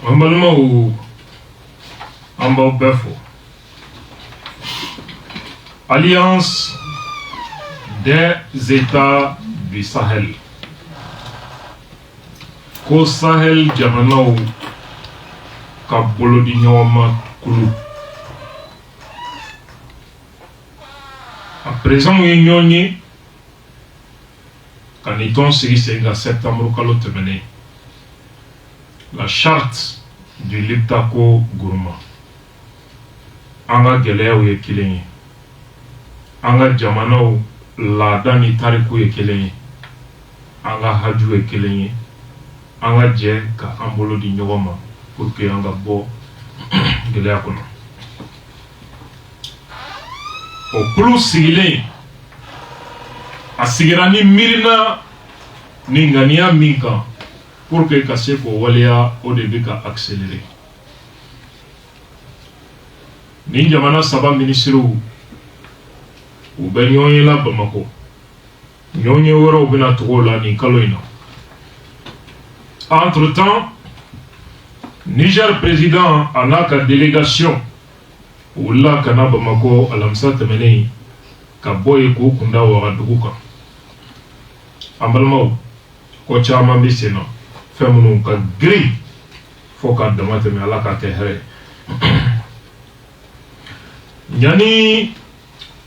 Normalement, en bas au Alliance des États du Sahel. Ko Sahel jamanaw ka bolo di ɲɔgɔn kulu. À présent, ye ɲɔgɔn ye ka ni tɔn sigi sen ka septembre kalo tɛmɛnen. La charte du Liptako Gourma. An ka gɛlɛyaw ye kelen ye. An ka jamanaw laada ni tariku ye kelen ye. An ka haju ye kelen ye. An ka jɛ ka an bolo di ɲɔgɔn ma pour que an ka bɔ gɛlɛya kɔnɔ. O kulu sigilen a sigira ni miirina ni ŋaniya min kan pour que ka se k'o waleya o de bɛ ka accélérer. Ni jamana saba ministres u bɛ ɲɔgɔn ye la Bamako. Ɲɔgɔn ye wɛrɛw bɛna tugu o la nin kalo in na. Entre-temps, Niger président a n'a ka délégation wulila ka na Bamako alamisa tɛmɛnen ka bɔ yen k'u kunda Wagadugu kan. An balimaw, ko caman bɛ sen na fɛn minnu ka girin fo ka dama tɛmɛ Ala ka kɛ hɛrɛ. Yani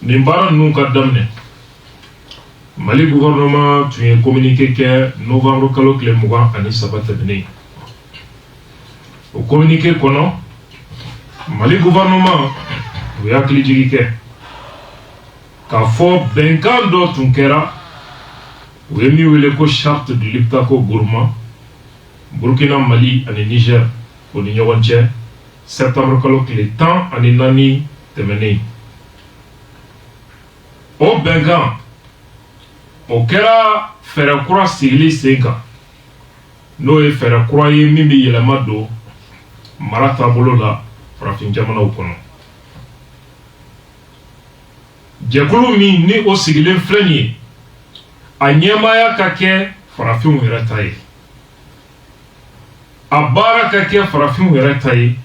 nin baara ninnu ka daminɛ, Mali gouvernement tun ye communiqué kɛ novembre kalo tile 23 tɛmɛnen. O communiqué kɔnɔ, Mali gouvernement u ye hakilijigi kɛ k'a fɔ bɛnkan dɔ tun kɛra, u ye min wele ko charte du Liptako Gourma, Burkina, Mali ani Niger o ni ɲɔgɔn cɛ septembre kalo tile 14 tɛmɛnen. O bɛnkan o kɛra fɛɛrɛ kura sigili sen kan, n'o ye fɛɛrɛ kura ye min bɛ yɛlɛma don mara taabolo la farafin jamanaw kɔnɔ. Jɛkulu min ni o sigilen filɛ nin ye, a ɲɛmaaya ka kɛ farafinw yɛrɛ ta ye, a baara ka kɛ farafinw yɛrɛ ta ye.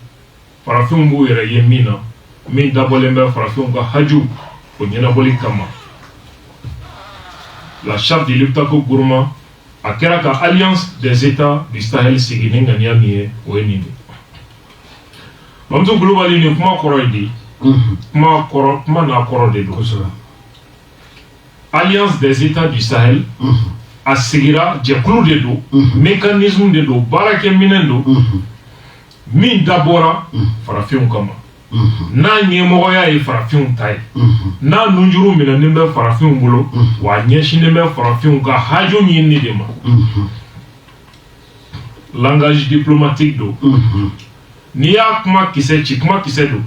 Farafinw b'u yɛrɛ ye min na, min dabɔlen bɛ farafinw ka haju o ɲɛnabɔli kama. La charte du Liptako Gourma a kɛra ka Alliance des États du Sahel sigi ni ŋaniya min ye, o ye nin de. Mamutu Kulubali ni kuma kɔrɔ ye di? Kuma n'a kɔrɔ de don. Alliance des États du Sahel a sigira, jɛkulu de don, mécanisme de don, baarakɛminɛn don, min dabɔra farafinw kama. N'a ɲɛmɔgɔya ye farafinw ta ye, n'a nunjuru minɛnen bɛ farafinw bolo, wa a ɲɛsinnen bɛ farafinw ka haju ɲinini de ma. Langage diplomatique don. N'i y'a kuma kisɛ ci, kuma kisɛ don.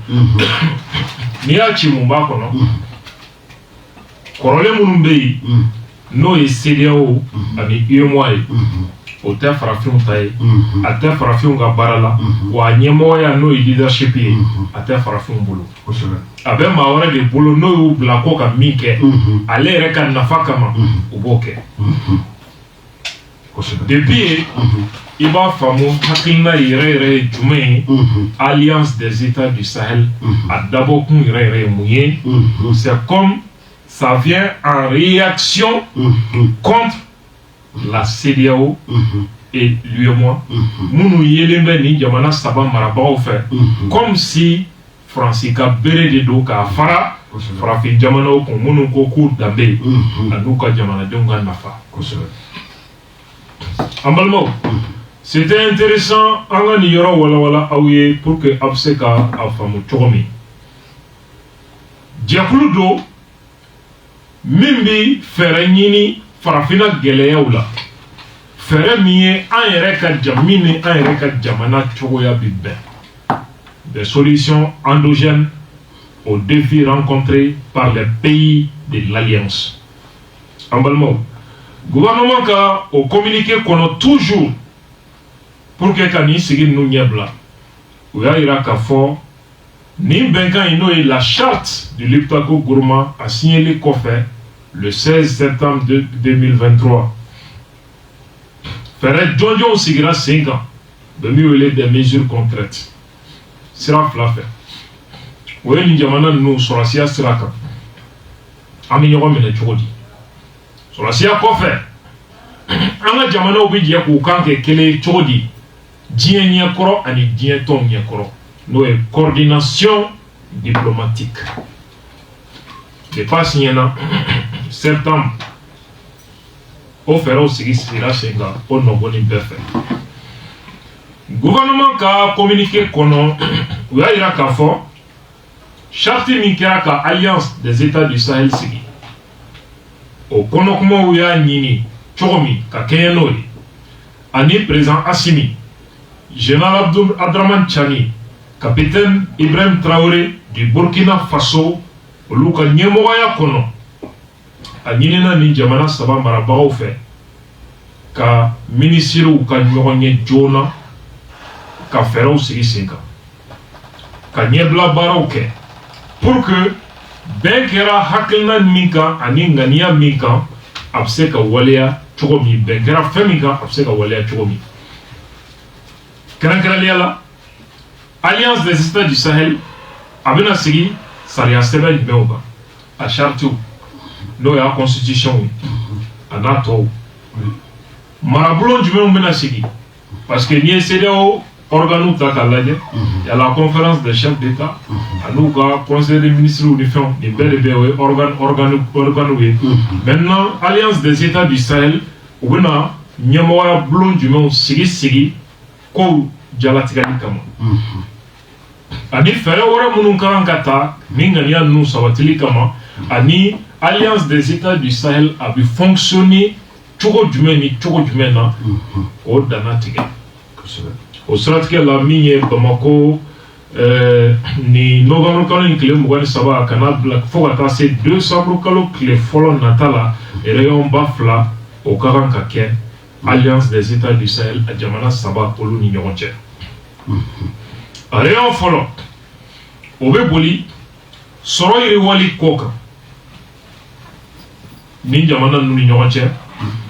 N'i y'a ci mun b'a kɔnɔ, kɔrɔlen minnu bɛ yen n'o ye CEDEAO ani UEMOA ye, o tɛ farafinw ta ye, a tɛ farafinw ka baara la, wa a ɲɛmɔgɔya n'o ye leadership ye, a tɛ farafinw bolo. A bɛ maa wɛrɛ de bolo n'o y'u bila ko ka min kɛ, ale yɛrɛ ka nafa kama u b'o kɛ. Depuis yen, i b'a faamu hakilina yɛrɛ yɛrɛ ye jumɛn ye? Alliance des États du Sahel a dabɔkun yɛrɛ yɛrɛ ye mun ye? C'est comme ça vient en réaction contre la CEDEAO et l'UEMOA, minnu yelen bɛ nin jamana saba marabagaw fɛ, comme si Faransi ka bere de don k'a fara farafin jamanaw kun, minnu ko k'u danbe an'u ka jamanadenw ka nafa. An balimaw, c'était intéressant an ka nin yɔrɔ walawala aw ye pour que aw bɛ se ka a faamu cogo min. Jɛkulu don min bɛ fɛɛrɛ ɲini farafina gɛlɛyaw la, fɛɛrɛ min ye an yɛrɛ ka min ni an yɛrɛ ka jamana cogoya bi bɛn. Des solutions endogènes aux défis rencontrés par les pays de l'Alliance. En balimaw, gouvernement ka o communiqué kɔnɔ toujours pour que ka nin sigi ninnu ɲɛbila, u y'a yira k'a fɔ nin bɛnkan in n'o ye la charte du Liptako Gourma a signalé kɔfɛ le 16 septembre 2023. Fɛɛrɛ jɔnjɔnw sigira sen kan de mieux des mesures concrètes. Sera flafé. Oui, ni jamana nous sur la sia sera quand. Ami nyoro mene chodi. Sur la sia quoi faire? Anga jamana obi dia ko kanke kele chodi. Dien nyakoro ani dien ton nyakoro. Nous coordination diplomatique. Les passes y'en septembre. Au faire aussi sera senga au noboni befe. Gouvernement ka communiqué kono uya ira ka fo charte minkera ka alliance des États du Sahel sigi. Au kono kuma uya nyini chomi ka kenyenoi. Ani président Assimi, général Abdraman Chani, capitaine Ibrahim Traoré du Burkina Faso, Luka Nyemoya Kono, a Ninena ni Jamana Saba Marabao fait, ka ministre ou ka Nyoronye Jona, ka Ferro Sigisinka, ka Nyebla Baroke, pour que Benkera Hakelna Mika, Aningania Mika, Abseka Walea Chogomi, Benkera Femika, Abseka Walea Chogomi. Krankraliala, Alliance des États du Sahel, Abena Sigi, Saria Seba Meoba, à Chartou, nous la constitution, à NATO. Maraboulon du même Benasigi, parce que ni CDO, organe Takalade, il y a la conférence des chefs d'État, à nous, conseil des ministres ou des fonds, des BLB, organe. Maintenant, Alliance des États du Sahel, où on a Nyamoya Blon du même Sigi, ko jalatigani kama ani fere wara munun kan kata mingania nu sawatili kama ani alliance des États du Sahel a bi fonctionner chogo jumeni na o danatige o stratige la miye Bamako ni novembre kalo ni kile mugani saba kana black fogata c'est 200 kalo kile follow natala et rayon bafla o karan kake Alliance des États du Sahel à Jamana Saba Polo ni Nyonche. Réon Folo, Obe Boli, Soro Wali Koka. Ni Jamana ni Nyonche,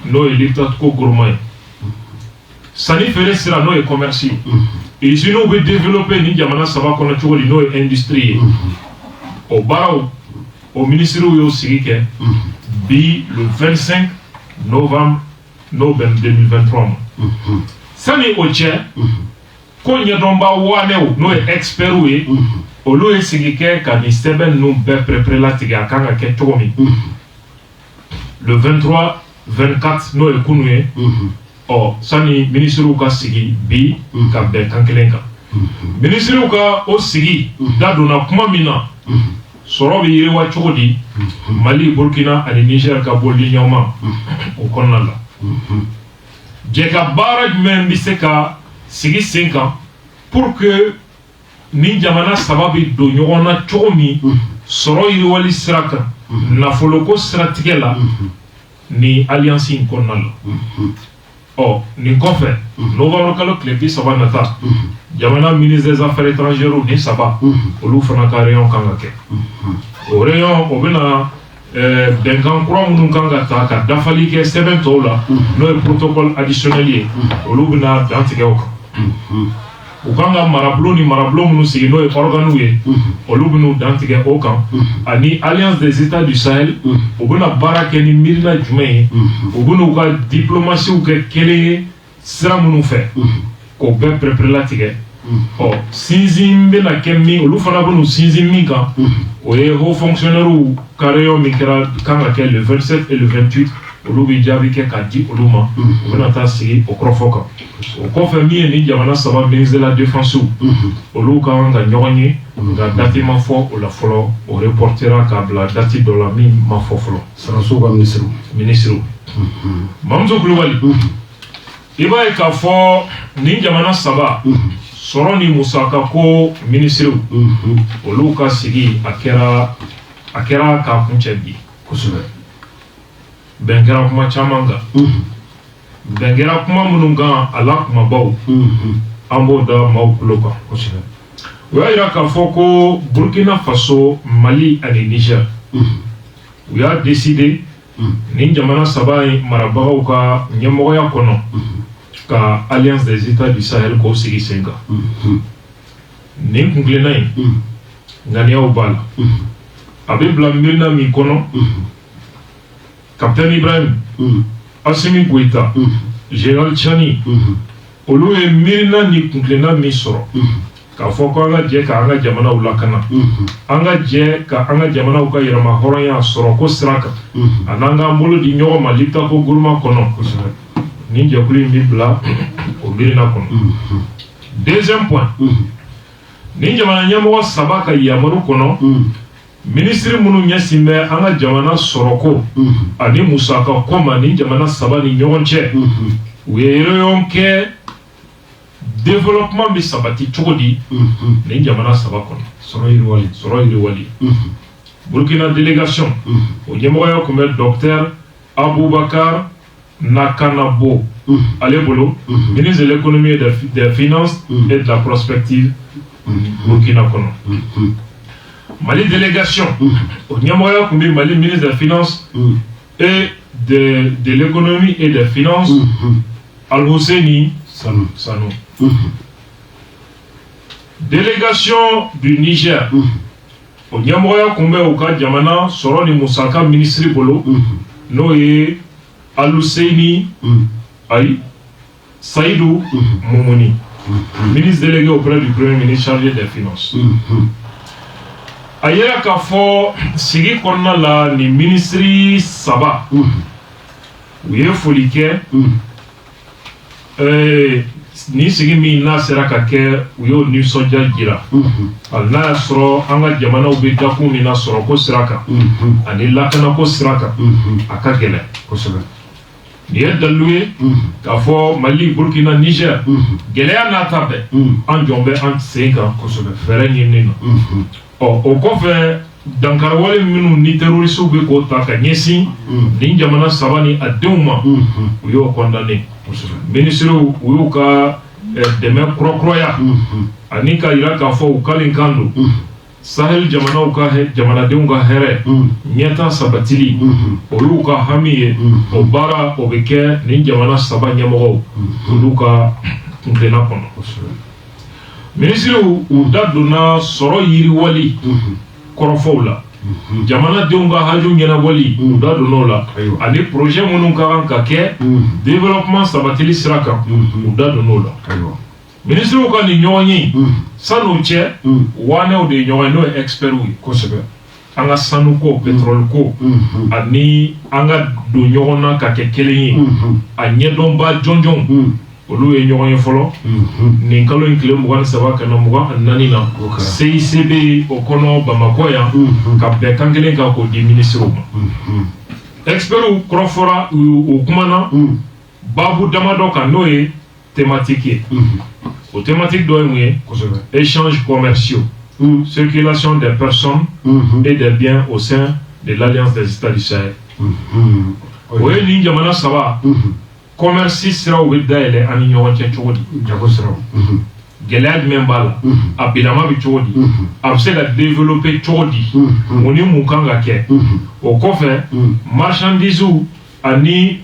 no électat ko gourmand. Sani Fere sera no commercial. Et si nous veut développer ni Jamana Saba qu'on a toujours no industrie. Au Barao, au ministère où Sirike, bi le 25 novembre. Novembre 2023. Sani Oche, Konya Domba Waneo, no expert oui, Olo et Sigike, Kani Seben nous be préprélatige Kanga Ketomi. Le 23, 24, no Ekunwe, oh, Sani ministre Uka Sigi, Bi, Kabe Kankelenka. Ministre Uka O Sigi, Daduna Kumamina, Sorobi Yewa Chodi, Mali, Burkina, et Niger Kaboli Nyama, au Konala. Djeka barrage même biseka sigi 5 ans pour que ni jamana sababi do nyona chomi soro yiri wali sraka na foloko stratigela ni alliance inkonal oh ni kofe novembre kalo klebi sabanata jamana ministre des affaires étrangères ni saba olu fana ka rayon kangake o rayon obena Benkan kura munun kan ka ta ka dafali kɛ sɛbɛn tɔw la n'o ye protocole additionnel ye olu bɛna dan tigɛ o kan u kan ka marabolo ni marabolo minnu sigi n'o ye organew ye olu bɛna dan tigɛ o kan ani alliance des États du Sahel u bɛna baara kɛ ni miirina jumɛn ye u bɛna u ka diplomasiw kɛ kelen ye sira minnu fɛ k'o bɛɛ pɛrɛpɛrɛlatigɛ ɔ sinzin bɛna kɛ min olu fana bɛna sinzin min kan o ye haut fonctionnaire u carrément min kɛra kan ka kɛ le 27 et le 28 olu bɛ jaabi kɛ k'a di olu ma u bɛna taa sigi o kɔrɔfɔ kan o kɔfɛ min ye ni jamana saba ministre de la défense olu kan ka ɲɔgɔn ye nka date ma fɔ o la fɔlɔ o reportera k'a bila date dɔ la min ma fɔ fɔlɔ saraso ka ministre Mamuso Kulubali i b'a ye k'a fɔ ni jamana saba sɔrɔ ni musaka ko ministre olu ka sigi a kɛra k'a kuncɛ bi kosɛbɛ bɛn kɛra kuma caman kan bɛn kɛra kuma minnu kan a la kumabaw an b'o da maaw tulo kan kosɛbɛ o y'a yira k'a fɔ ko Burkina Faso Mali ani Niger u y'a décider ni jamana saba in marabagaw ka ɲɛmɔgɔya kɔnɔ ka Alliance des États du Sahel ko sigi senga ni kunklena yi ngani yaw bala abi bla mirna mi kono Capitaine Ibrahim Assimi Goïta Général Tchani olu ye mirna ni kunklena mi soro ka fɔ ko an ka jɛ ka an ka jamanaw lakana an ka jɛ ka an ka jamanaw ka yɛrɛma hɔrɔnya sɔrɔ ko sira kan a n'an k'an bolo di ɲɔgɔn ma Liptako gouvernement kɔnɔ nin jɛkulu in bi bila o mirina kɔnɔ. Deuxième point nin jamana ɲɛmɔgɔ saba ka yamaru kɔnɔ ministre minnu ɲɛsin bɛ an ka jamana sɔrɔko ani musaka ko ma nin jamana saba ni ɲɔgɔn cɛ u ye réunion kɛ développement bi sabati cogo di ni jamana saba kɔnɔ sɔrɔ yiriwali Burkina délégation o ɲɛmɔgɔya tun bɛ docteur Aboubakar Nakanabo ale bolo ministre de l'économie et des finances et de la prospective Burkina kɔnɔ. Mali délégation o ɲɛmɔgɔya tun bɛ Mali ministre des finances et de l'économie et des finances Al-Husseini Sanu. Délégation du Niger o ɲɛmɔgɔya tun bɛ u ka jamana sɔrɔ ni musaka ministre bolo n'o ye Al-Husseini Saïdou Moumouni ministre délégué auprès du premier ministre chargé des finances. A yera k'a fɔ sigi kɔnɔna la ni ministre saba u ye foli kɛ ni sigi min n'a sera ka kɛ u y'o nisɔndiya jira hali n'a y'a sɔrɔ an ka jamanaw bɛ dakun min na sɔrɔ ko sira kan ani lakana ko sira kan a ka gɛlɛn kosɛbɛ. Nin ye dalilu ye k'a fɔ Mali Burkina Niger gɛlɛya n'a ta bɛɛ an jɔn bɛ an sen kan kosɛbɛ fɛɛrɛ ɲinini na. O kɔfɛ dankari wale minnu ni terrorisiw bɛ k'o ta ka ɲɛsin nin jamana saba ni a denw ma u y'o condamné. Ministrew u y'u ka dɛmɛ kurakuraya ani ka yira k'a fɔ u kalen kan don Sahel jamanaw ka jamanadenw ka hɛrɛ ɲɛta sabatili o y'u ka hami ye o baara o bɛ kɛ nin jamana saba ɲɛmɔgɔw olu ka kuntilenna kɔnɔ. Ministrew u da donna sɔrɔ yiriwali kɔrɔfɔw la jamanadenw ka hajo ɲɛnabɔli u da donn'o la ani projet minnu ka kan ka kɛ développement sabatili sira kan u da donn'o la. Ministrew ka nin ɲɔgɔn ye san'o cɛ waanɛw de ye ɲɔgɔn ye n'o ye expertw ye kosɛbɛ an ka sanuko pétrole ko ani an ka don ɲɔgɔn na ka kɛ kelen ye a ɲɛdɔnba jɔnjɔnw olu ye ɲɔgɔn ye fɔlɔ nin kalo in tile 23 kana 24 na CICB o kɔnɔ Bamakɔ yan ka bɛn kan kelen kan k'o di ministrew ma. Expertw kɔrɔfɔra o kumana baabu damadɔ kan n'o ye thématique ye o thématique dɔ ye mun ye échanges commerciaux circulation des personnes et des biens au sein de l'Alliance des États du Sahel. O ye nin jamana saba commerce siraw bɛ dayɛlɛ ani ɲɔgɔn cɛ cogo di jago siraw gɛlɛya jumɛn b'a la a bilama bɛ cogo di a bɛ se ka développer cogo di mun ni mun kan ka kɛ o kɔfɛ marchandises ani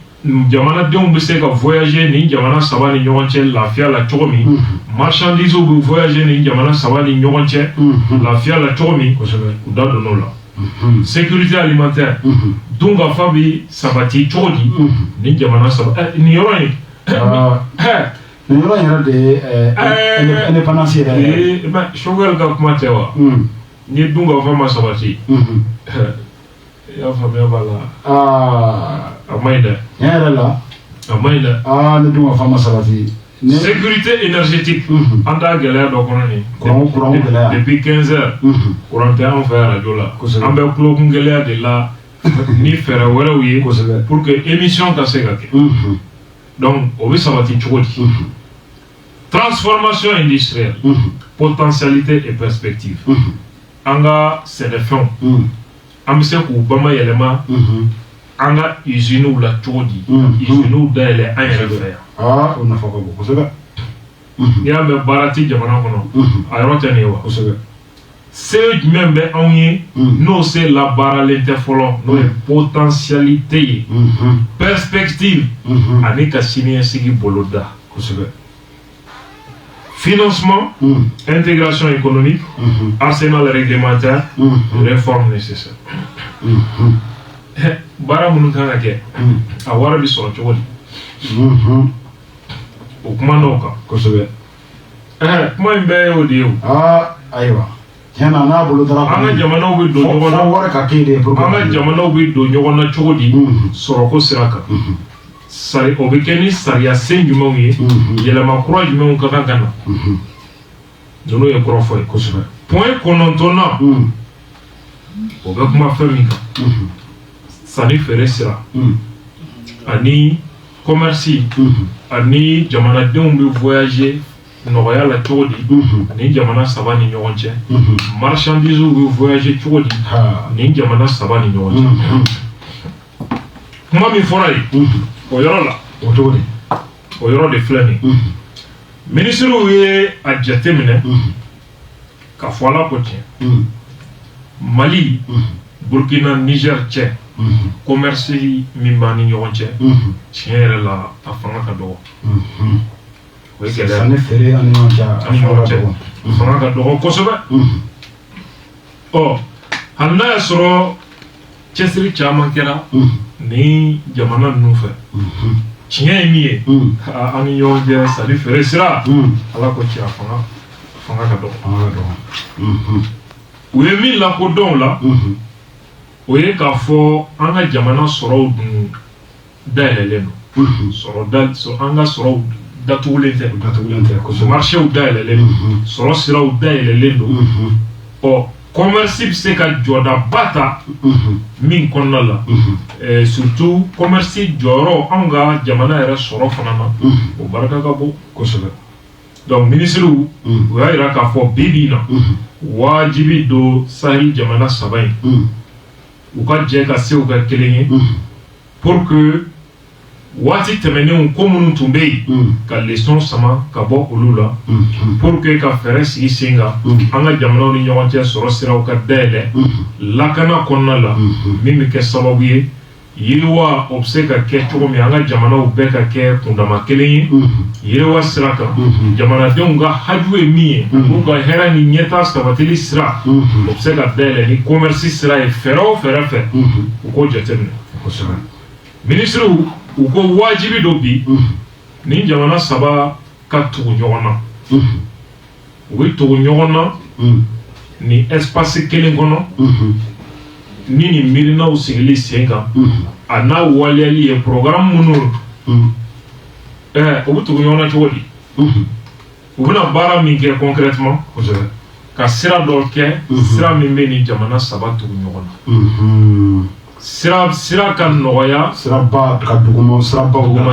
jamanadenw bɛ se ka voyager nin jamana saba ni ɲɔgɔn cɛ lafiya la cogo min marchandises bɛ voyager nin jamana saba ni ɲɔgɔn cɛ lafiya la cogo min u da donn'o la. Sécurité alimentaire dun ka fa bɛ sabati cogo di nin jamana saba nin yɔrɔ in nin yɔrɔ yɛrɛ de ye indépendance yɛrɛ ye Choguel ka kuma tɛ wa ni dun ka fa ma sabati i y'a faamuya b'a la a ma ɲi dɛ tiɲɛ yɛrɛ la a ma ɲi dɛ ni dun ka fa ma sabati sécurité énergétique an t'a gɛlɛya dɔ kɔnɔ nin courant gɛlɛya depuis 15 heures courant tɛ an fɛ radio la an bɛ kulokun gɛlɛya de la ni fɛɛrɛ wɛrɛw ye pour que émission ka se ka kɛ donc o bɛ sabati cogo di transformation industrielle potentialité et perspective an ka sɛnɛfɛnw an bɛ se k'u bamayɛlɛma an ka usines la cogo di usines dayɛlɛ an yɛrɛ fɛ yan o nafa ka bon kosɛbɛ n'i y'a mɛn baara ti jamana kɔnɔ a yɔrɔ tɛ nin ye wa kosɛbɛ se jumɛn bɛ anw ye n'o se labaaralen tɛ fɔlɔ n'o ye potentialité ye perspective ani ka siniɲɛsigi boloda Financement, intégration économique, arsenal réglementaire, réforme nécessaire. Bara munun kan ka kɛ a wara bi sɔrɔ cogo di o kuma n'o kan kosɛbɛ kuma in bɛɛ y'o de ye o ayiwa tiɲɛna n'a bolo dara an ka jamanaw bɛ don ɲɔgɔn na wari ka kɛ de an ka jamanaw bɛ don ɲɔgɔn na cogo di sɔrɔko sira kan o bɛ kɛ ni sariya sen jumɛnw ye yɛlɛma kura jumɛnw ka kan ka na ninnu ye kɔrɔfɔ ye kosɛbɛ point 9 o bɛ kuma fɛn min kan sanni feere sira ani commerce ani jamanadenw bɛ voyager nɔgɔya la cogo di ni jamana saba ni ɲɔgɔn cɛ marchandise bɛ voyager cogo di ni jamana saba ni ɲɔgɔn cɛ kuma min fɔra ye o yɔrɔ la o cogo di o yɔrɔ de filɛ nin ministrew ye a jateminɛ ka fɔ ala ko tiɲɛ Mali Burkina Niger cɛ commerce min b'an ni ɲɔgɔn cɛ tiɲɛ yɛrɛ la a fanga ka dɔgɔ o ye gɛlɛya sanni feere ani ɲɔgɔn cɛ fanga ka dɔgɔ kosɛbɛ hali n'a y'a sɔrɔ cɛsiri caman kɛra ni jamana ninnu fɛ tiɲɛ ye min ye an ni ɲɔgɔn cɛ sanni feere sira ala ko tiɲɛ fanga ka dɔgɔ u ye min lakodɔn o la o ye k'a fɔ an ka jamana sɔrɔw dun dayɛlɛlen don an ka sɔrɔw datugulen tɛ kosɛbɛ marchés dayɛlɛlen don sɔrɔ siraw dayɛlɛlen don commerce bɛ se ka jɔdaba ta min kɔnɔna la surtout commerce jɔyɔrɔ anw ka jamana yɛrɛ sɔrɔ fana na o barika ka bon kosɛbɛ donc ministrew u y'a yira k'a fɔ bi bi in na wajibi don Sahel jamana saba in u ka jɛ ka se u ka kelen ye pour que waati tɛmɛnenw ko minnu tun bɛ yen ka leçon sama ka bɔ olu la pour que ka fɛɛrɛ sigi sen kan an ka jamanaw ni ɲɔgɔn cɛ sɔrɔ siraw ka dayɛlɛ lakana kɔnɔna la min bɛ kɛ sababu ye yiriwa o bɛ se ka kɛ cogo min an ka jamanaw bɛɛ ka kɛ kundama kelen ye yiriwa sira kan jamanadenw ka haju ye min ye n'u ka hɛrɛ ni ɲɛta sabatili sira o bɛ se ka dayɛlɛ ni commerce sira ye fɛɛrɛ o fɛɛrɛ fɛ u k'o jateminɛ ministrew u ko wajibi dɔ bi ni jamana saba ka tugu ɲɔgɔn na u bɛ tugu ɲɔgɔn na ni espace kelen kɔnɔ ni nin miirinaw sigili sen kan a n'a waleyali ye programme minnu u bɛ tugu ɲɔgɔn na cogo di u bɛna baara min kɛ concrètement ka sira dɔ kɛ sira min bɛ nin jamana saba tugu ɲɔgɔn na sira ka nɔgɔya siraba ka duguma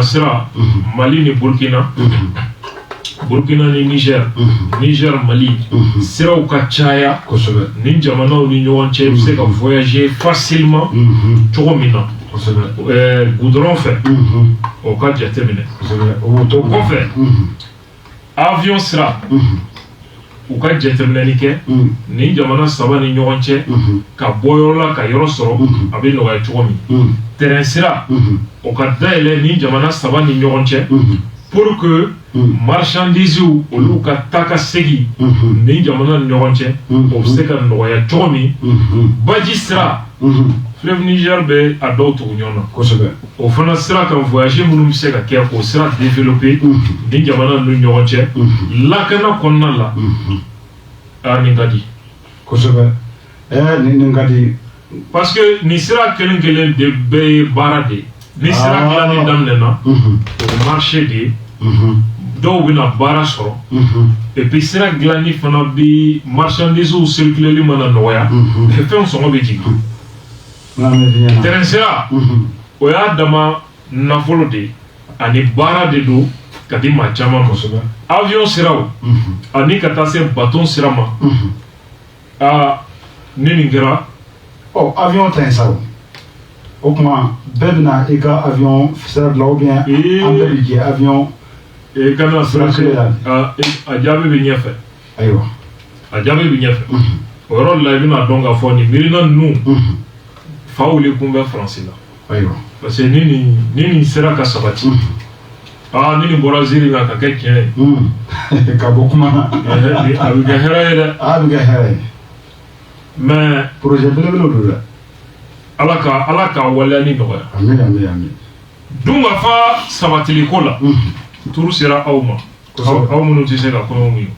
sira Mali ni Burkina ni Niger Mali siraw ka caya ni jamanaw ni ɲɔgɔn cɛ bɛ se ka voyager facilement cogo min na goudron fɛ o ka jateminɛ o kɔfɛ avion sira u ka jateminɛli kɛ ni jamana saba ni ɲɔgɔn cɛ ka bɔ yɔrɔ la ka yɔrɔ sɔrɔ a bɛ nɔgɔya cogo min terrain sira o ka dayɛlɛ ni jamana saba ni ɲɔgɔn cɛ pour que marchandises olu ka taa ka segin ni jamana ni ɲɔgɔn cɛ o bɛ se ka nɔgɔya cogo min baji sira fleuve Niger bɛ a dɔw tugu ɲɔgɔn na kosɛbɛ o fana sira kan voyager minnu bɛ se ka kɛ o sira développer ni jamana ni ɲɔgɔn cɛ lakana kɔnɔna la nin ka di kosɛbɛ nin ka di parce que nin sira kelen kelen de bɛɛ ye baara de ye ni sira dilanni daminɛna o ye marché de ye dɔw bɛna baara sɔrɔ et puis sira dilanni fana bi marchandises circuleli mana nɔgɔya fɛnw sɔngɔ bɛ jigin terrain sira o y'a dama nafolo de ani baara de don ka di maa caman ma avion siraw ani ka taa se bateau sira ma ni nin kɛra avion tɛ sa o tuma bɛɛ bɛna i ka avion sira dilan ou bien an bɛɛ bɛ jɛ avion kana sira a jaabi bɛ ɲɛfɛ ayiwa a jaabi bɛ ɲɛfɛ o yɔrɔ la i bɛna dɔn k'a fɔ nin miirina ninnu fa wuli kun bɛ faransi la ayiwa parce que ni nin sera ka sabati ah ni bɔra ziri la ka kɛ tiɲɛ ye ka bɔ kuma na a bɛ kɛ hɛrɛ ye dɛ a bɛ kɛ hɛrɛ ye mais projet belebele don dɛ ala ka waleya ni nɔgɔya amin amin amin dunga fa sabatili ko la turu sera aw ma aw minnu tɛ se ka kɔɲɔ mun ye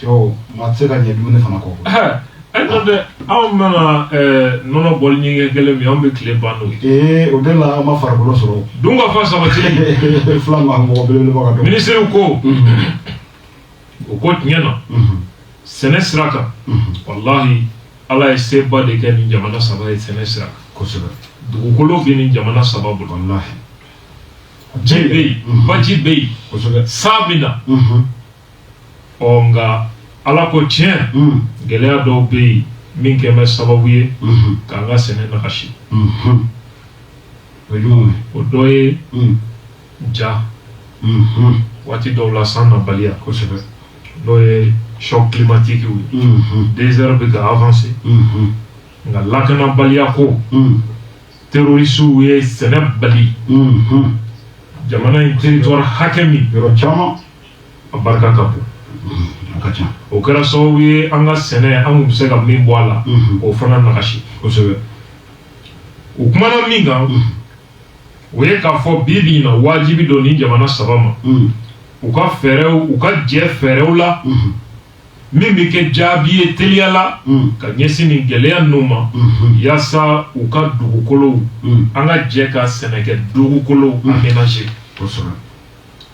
cɛw maa tɛ se ka ɲɛ dumuni fana kɔ n'o tɛ anw mana nɔnɔ bɔli ɲɛgɛn kelen min anw bɛ tile ban n'o ye o de la an ma farikolo sɔrɔ dunga fa sabatili fila ma mɔgɔ belebeleba ka dɔn minisiriw ko o ko tiɲɛ na sɛnɛ sira kan walahi ala ye seba de kɛ nin jamana saba ye sɛnɛ sira kan kosɛbɛ dugukolo bɛ nin jamana saba bolo walahi ji bɛ yen baji bɛ yen kosɛbɛ sa bɛ na nka ala ko tiɲɛ gɛlɛya dɔw bɛ yen min kɛ bɛ sababu ye k'an ka sɛnɛ nagasi o ye jumɛn ye o dɔ ye ja waati dɔw la san nabaliya kosɛbɛ n'o ye choc climatique ye désert bɛ ka avancer nka lakanabaliya ko terrorisiw ye sɛnɛ bali jamana in territoire hakɛ min yɔrɔ caman a barika ka bon a ka ca o kɛra sababu ye an ka sɛnɛ an kun bɛ se ka min bɔ a la k'o fana nagasi kosɛbɛ u kumana min kan o ye k'a fɔ bi bi in na wajibi don ni jamana saba ma u ka fɛɛrɛw u ka jɛ fɛɛrɛw la min bɛ kɛ jaabi ye teliya la ka ɲɛsin nin gɛlɛya ninnu ma yaasa u ka dugukolow an ka jɛ ka sɛnɛ kɛ dugukolow aménager kosɛbɛ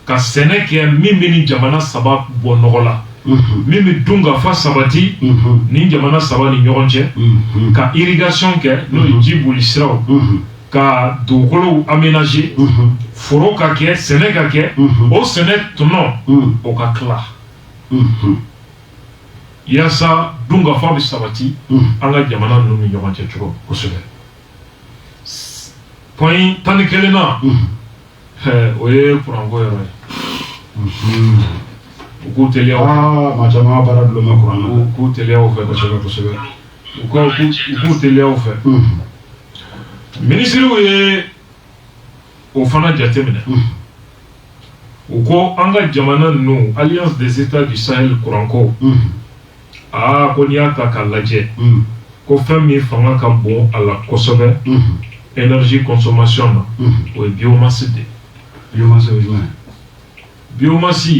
ka sɛnɛ kɛ min bɛ nin jamana saba bɔ nɔgɔ la min bɛ dun ka fa sabati nin jamana saba ni ɲɔgɔn cɛ ka irrigation kɛ n'o ye ji boli siraw ka dugukolow aménager foro ka kɛ sɛnɛ ka kɛ o sɛnɛ tɔnɔ o ka tila yaasa dungafa bɛ sabati an ka jamana ninnu ni ɲɔgɔn cɛ cogo kosɛbɛ point 11 na o ye kuranko yɔrɔ ye u k'u teliya maa caman baara dulon bɛ kuran na u k'u teliya o fɛ kosɛbɛ kosɛbɛ u k'u teliya o fɛ minisiriw ye o fana jateminɛ u ko an ka jamana ninnu alliance des états du sahel kuranko ko n'i y'a ta k'a lajɛ ko fɛn min fanga ka bon a la kosɛbɛ énergie consommation na o ye biomasse de biomasse o ye jumɛn ye biomasse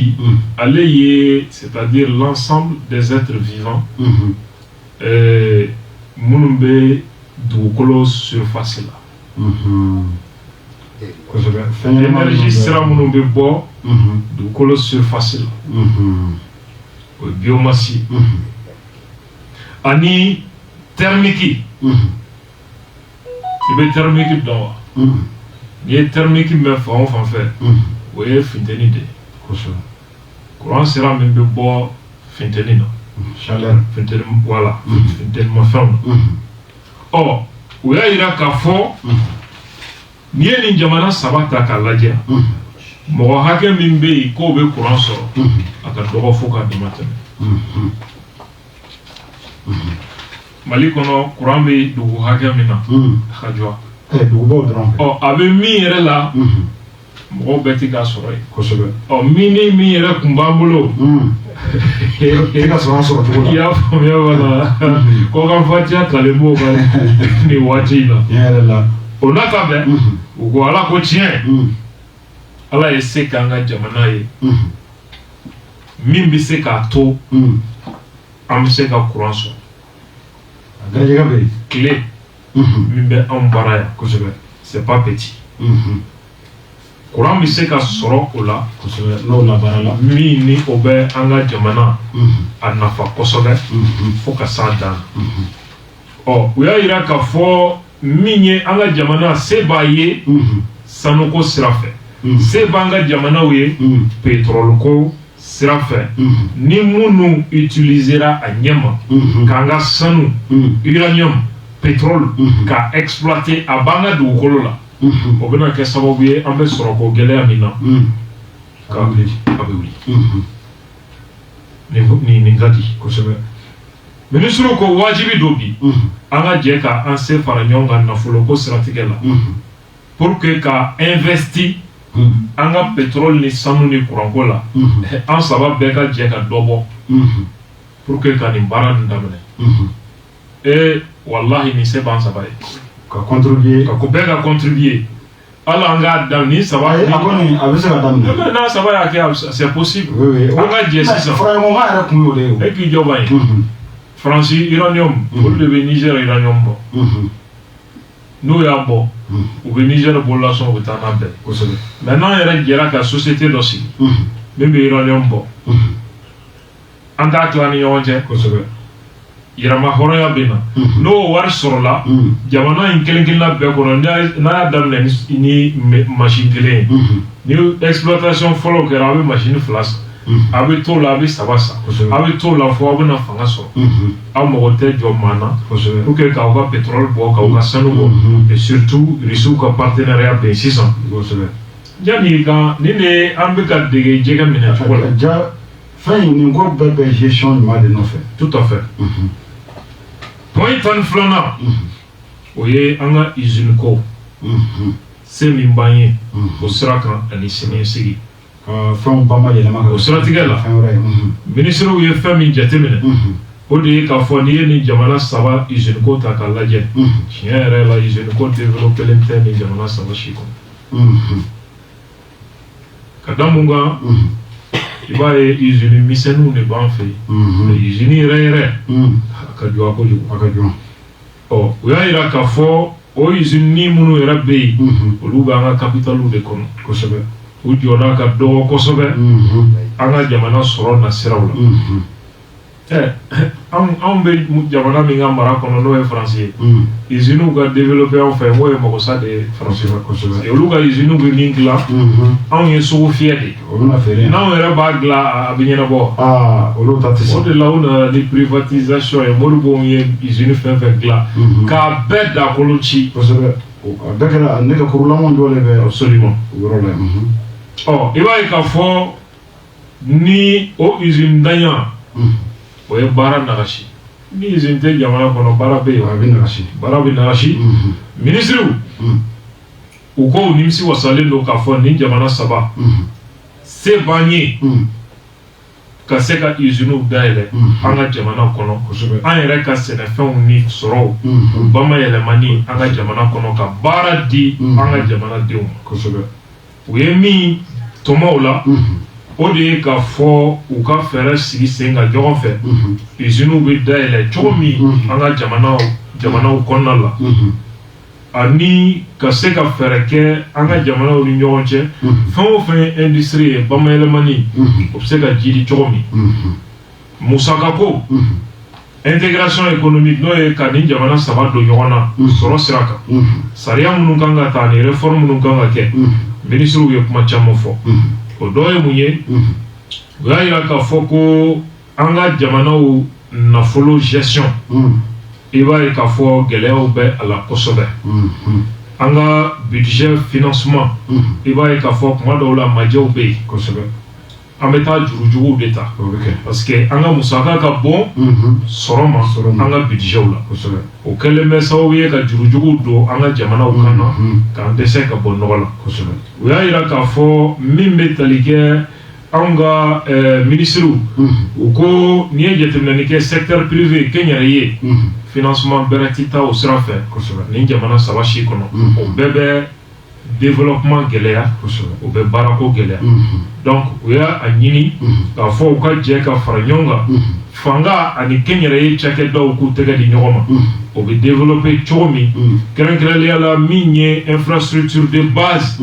ale ye c'est-à-dire l'ensemble des êtres vivants minnu bɛ dugukolo surface la kosɛbɛ énergie sira minnu bɛ bɔ dugukolo surface la o ye biomasse ani thermique i bɛ thermique dɔn wa n'i ye thermique mɛn fan o fan fɛ o ye funteni de ye kosɛbɛ courant sira min bɛ bɔ funteni na chaleur funteni voilà funtenimafɛnw na o y'a yira k'a fɔ n'i ye nin jamana saba ta k'a lajɛ mɔgɔ hakɛ min bɛ yen k'o bɛ courant sɔrɔ a ka dɔgɔ fo k'a dama tɛmɛ Mali kɔnɔ courant bɛ dugu hakɛ min na a ka jɔ dugubaw dɔrɔn fɛ a bɛ min yɛrɛ la mɔgɔw bɛɛ ti k'a sɔrɔ yen kosɛbɛ min yɛrɛ kun b'an bolo e ka sɔrɔ cogo la i y'a faamuya wala ko ka fatiya talen b'o kan nin waati in na tiɲɛ yɛrɛ la o n'a ta bɛɛ u ko ala ko tiɲɛ ala ye se k'an ka jamana ye min bɛ se k'a to an bɛ se ka courant sɔrɔ garijɛgɛ bɛ yen tile min bɛ anw baara yan kosɛbɛ c'est pas petit courant bɛ se ka sɔrɔ o la kosɛbɛ n'o labaara la min ni o bɛ an ka jamana a nafa kosɛbɛ fo ka s'a dan na u y'a yira k'a fɔ min ye an ka jamana se b'a ye sanuko sira fɛ se b'an ka jamanaw ye pétrole ko sira fɛ ni minnu utilisera a ɲɛma k'an ka sanu uranium pétrole ka exploiter a b'an ka dugukolo la o bɛna kɛ sababu ye an bɛ sɔrɔ ko gɛlɛya min na a bɛ wuli nin ka di kosɛbɛ minisiriw ko wajibi do bi an ka jɛ ka an se fara ɲɔgɔn kan nafolo ko siratigɛ la pour que ka investi an ka pétrole ni sanu ni courant ko la an saba bɛɛ ka jɛ ka dɔ bɔ pour que ka nin baara nin daminɛ wallahi nin se b'an saba ye ka contribuer ka ko bɛɛ ka contribuer ala an k'a daminɛ ni saba a kɔni a bɛ se ka daminɛ mais n'a saba y'a kɛ c'est possible an ka jɛ sisan faraɲɔgɔnkan yɛrɛ kun y'o de ye e k'i jɔ ban ye France uranium olu de bɛ Niger uranium bɔ n'o y'a bɔ u bɛ Niger bolola sɔn u bɛ taa n'a bɛɛ mais n'an yɛrɛ jɛra ka société dɔ sigi min bɛ uranium bɔ an t'a tila ni ɲɔgɔn cɛ yɛrɛma hɔrɔnya bɛ na n'o wari sɔrɔla jamana in kelen-kelenna bɛɛ kɔnɔ n'a y'a daminɛ ni machine kelen ye ni exploitation fɔlɔ kɛra a bɛ machine 2 san a bɛ t'o la a bɛ 3 san a bɛ t'o la fo aw bɛna fanga sɔrɔ aw mago tɛ jɔ maa na pour que k'aw ka pétrole bɔ k'aw ka sanu bɔ et surtout Russiw ka partenariat bɛn sisan yanni kan nin de an bɛ ka dege jɛgɛ minɛ cogo la fɛn in nin ko bɛɛ bɛ gestion ɲuman de nɔfɛ tout à fait point tan filanan o ye an ka usine ko se min b'an ye o sira kan ani siniɲɛsigi fɛnw bamayɛlɛma o siratigɛ la ministrew ye fɛn min jateminɛ o de ye k'a fɔ n'i ye nin jamana saba usine ko ta k'a lajɛ tiɲɛ yɛrɛ la usine ko développelen tɛ nin jamana saba si kɔnɔ ka da mun kan i b'a ye usine misɛnninw de b'an fɛ yen usine yɛrɛ yɛrɛ a ka jugu kojugu ɔ o y'a yira k'a fɔ o usine ni minnu yɛrɛ bɛ yen olu bɛ an ka capitaliw de kɔnɔ kosɛbɛ u jɔda ka dɔgɔ kosɛbɛ an ka jamana sɔrɔ nasiraw la anw bɛ jamana min ka mara kɔnɔ n'o ye faransi ye usines ka développer anw fɛ n'o ye magosa de ye faransi kosɛbɛ olu ka usines bɛ min dilan anw ye sugu fiyɛ de ye n'anw yɛrɛ b'a dilan a bɛ ɲɛnabɔ olu ta tɛ se o de la u nana ni privatisation ye Modibo ye usine fɛn fɛn dilan k'a bɛɛ dakolo ci kosɛbɛ a bɛɛ kɛra ne ka kurulamanw dɔ de bɛ absolument o yɔrɔ la i b'a ye k'a fɔ ni o usine daɲa o ye baara nagasi ni usine tɛ jamana kɔnɔ baara bɛ yen baara bɛ nagasi ministrew u ko u nimisi wasalen don k'a fɔ nin jamana saba se b'an ye ka se ka usines dayɛlɛ an ka jamana kɔnɔ an yɛrɛ ka sɛnɛfɛnw ni sɔrɔw bamayɛlɛmani an ka jamana kɔnɔ ka baara di an ka jamanadenw ma u ye min tɔmɔ o la o de ye k'a fɔ u ka fɛɛrɛ sigi sen kan ɲɔgɔn fɛ usines bɛ dayɛlɛ cogo min an ka jamanaw kɔnɔna la ani ka se ka fɛɛrɛ kɛ an ka jamanaw ni ɲɔgɔn cɛ fɛn o fɛn ye industrie ye bamayɛlɛmani o bɛ se ka jidi cogo min musakako intégration économique n'o ye ka nin jamana saba don ɲɔgɔn na sɔrɔ sira kan sariya minnu kan ka ta ani réforme minnu kan ka kɛ ministrew ye kuma caman fɔ o dɔ ye mun ye u y'a yira k'a fɔ ko an ka jamanaw nafolo gestion i b'a ye k'a fɔ gɛlɛyaw bɛ a la kosɛbɛ an ka budget financement i b'a ye k'a fɔ kuma dɔw la majɛw bɛ yen kosɛbɛ an bɛ taa jurujuguw de ta parce que an ka musaka ka bon sɔrɔ ma an ka budgetw la o kɛlen bɛ sababu ye ka jurujuguw don an ka jamanaw kan na k'an dɛsɛ ka bɔ nɔgɔ la u y'a yira k'a fɔ min bɛ tali kɛ anw ka ministrew u ko n'i ye jateminɛli kɛ secteur privé kɛnyɛrɛ ye financement bɛrɛ ti taa o sira fɛ nin jamana saba si kɔnɔ o bɛɛ bɛ développement gɛlɛya o bɛ baarako gɛlɛya donc u y'a ɲini k'a fɔ u ka jɛ ka fara ɲɔgɔn kan fanga ani kɛnyɛrɛ ye cakɛdaw k'u tɛgɛ di ɲɔgɔn ma o bɛ développer cogo min kɛrɛnkɛrɛnnenya la min ye infrastructure de base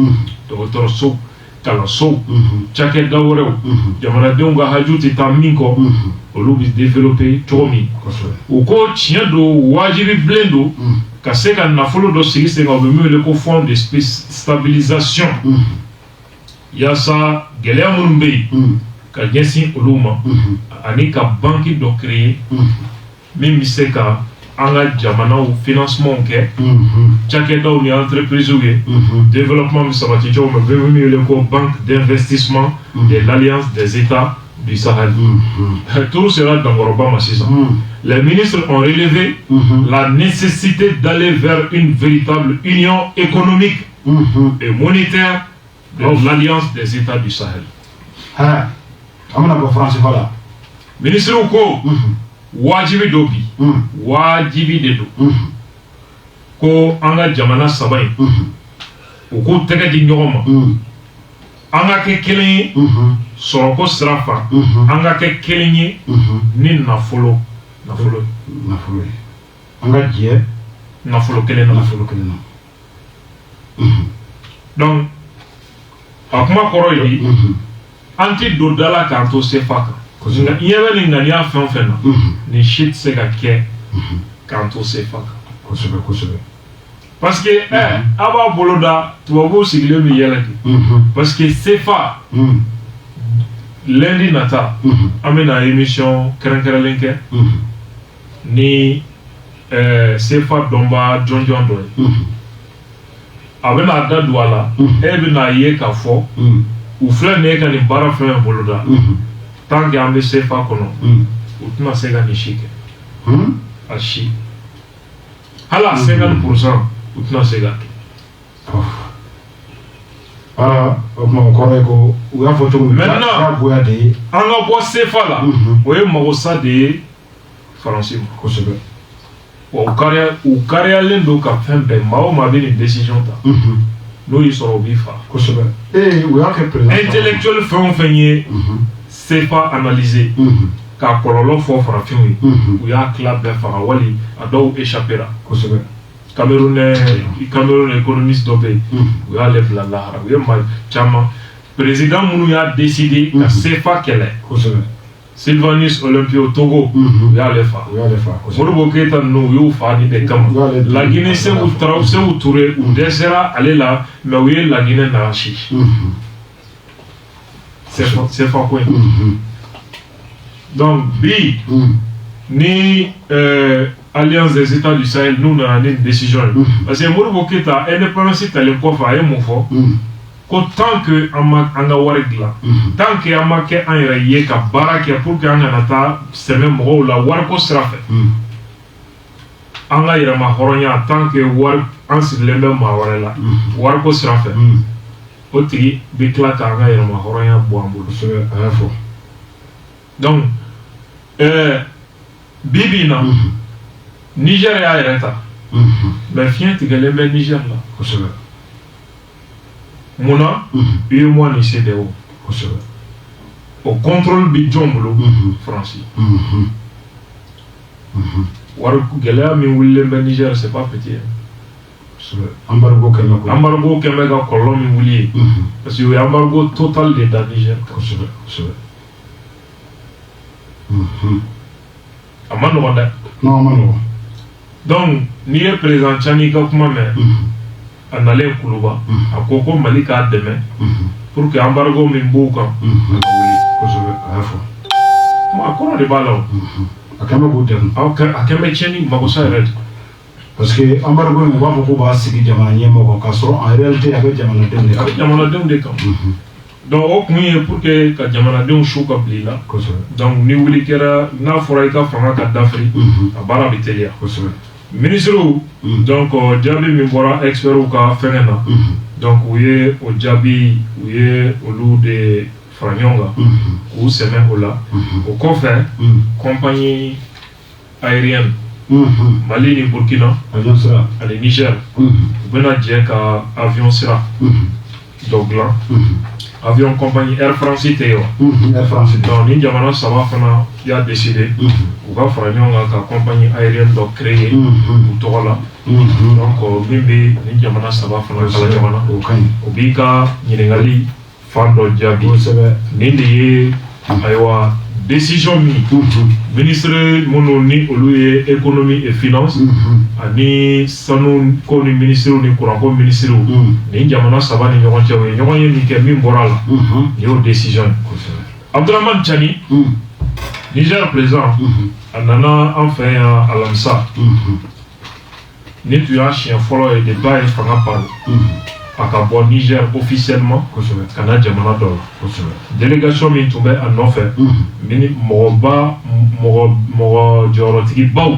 dɔgɔtɔrɔso kalansow cakɛda wɛrɛw jamanadenw ka haju tɛ taa min kɔ olu bɛ développer cogo min u ko tiɲɛ don wajibi bilen don ka se ka nafolo dɔ sigi sen kan u bɛ min wele ko fond de stabilisation yaasa gɛlɛya minnu bɛ yen ka ɲɛsin olu ma ani ka banki dɔ créer min bɛ se ka an ka jamanaw financement kɛ cakɛdaw ni entreprisew ye développement bɛ sabati cogo min u bɛ min wele ko banque d'investissement de l'alliance des états du Sahel. Tout sera dans Goroba Massisa. Les ministres ont relevé la nécessité d'aller vers une véritable union économique et monétaire de l'Alliance des États du Sahel. Ah, on a pas français voilà. Ministre ko wajibi dobi wajibi de do ko anga jamana sabai o ko tega di nyoma anga ke kelen soroko srafa anga ke kelen ni nafolo anga die nafolo kelen donc akuma koro yi anti do dala kanto sefaka nga yebe ni ngani a fen fen na ni shit se ka ke kanto sefaka kosebe parce que aba boloda tubabu sigle mi yelaki parce que sefa lundi nata amena émission kerenkerelenke ni sefa domba jonjon do abena da douala ebena ye ka fo ou fla ne ka ni bara fla boloda tant que ambe sefa kono utna sega ni shike ashi hala 50% utna sega mo ko ko u ya foto maintenant boya de anga bo sefa la oye mo sa de français ko sebe o karia lendo ka fembe mao ma bini décision ta no yi soro bi fa ko sebe u ya ke président intellectuel fenye c'est pas analysé ka kololo fo farafin wi u ya club be fara wali ado échappera ko sebe Cameroun économiste dobe u ya le bla la u ya ma chama président munu ya décidé ka sefa kele ko sebe Sylvanus Olympio Togo u ya le fa Modibo Keïta no yo fa ni de kam la Guinée c'est ou Traoré c'est ou Touré ou Desera aller là mais u ya la Guinée na chi c'est pas quoi. Donc, bi, ni Alliance des États du Sahel, nous avons une décision. Parce que Modibo Keïta, indépendance, c'est le coffre à un mouvement. Tant que anga warigla, tant que amake an ye ka baraka pour que anga nata seme mo la warko srafe. Anga ira ma horonya tant que war ansilembe ma warela. Warko srafe. Oti bikla ka anga ira ma horonya boambu so afo. Donc bibi na Nigeria ireta. Mais fien tigelembe Niger la. Kosebe. Mona, moi ni CDO. Au contrôle bidjombo français. Waruku gelea mi wille ben Niger c'est pas petit. Embargo kemega kolon mi wille. Parce que embargo total de dans Niger. Amano wanda. Non amano. Donc ni est présent chani ka kuma me. Anale kuluba akoko malika deme pour que embargo min buka ko so afo ma ko de balo akama budem akama cheni magosa red parce que embargo ni wa ko ba sigi jamana nyemo ko kasro en réalité avec jamana dem de kam donc au point pour que ka jamana dem shuka blila ko so donc ni wuli kera na foraika fanga ka dafri abara bitelia ko so ministre donc jabi mi bora expert ou ka fenena donc ouye o jabi ouye olu de franyonga ou semaine ola au confère compagnie aérienne Mali ni Burkina avion sera ale Niger bena ka avion sera Doglan avion compagnie Air France Teo Air France donc ni jamana sama fana ya décidé ou va franyonga ka compagnie aérienne donc créer ou tola donc bimbi ni jamana sama fana kala jamana o bika nyirengali fando jabi ni ndiye aywa décision mi ministre mononi oluye économie et finance ani sanu ko ni ministre ni courant ko ministre ni jamana saba ni ñogon cewé ñogon ni ke mi moral yo décision Abdourahmane Tiani Niger présent anana enfin alamsa ni tu as chien follow et de bail fanga paro akabo Niger officiellement kana jamana do délégation mi tombé en offre mini moba mo jorotigi baw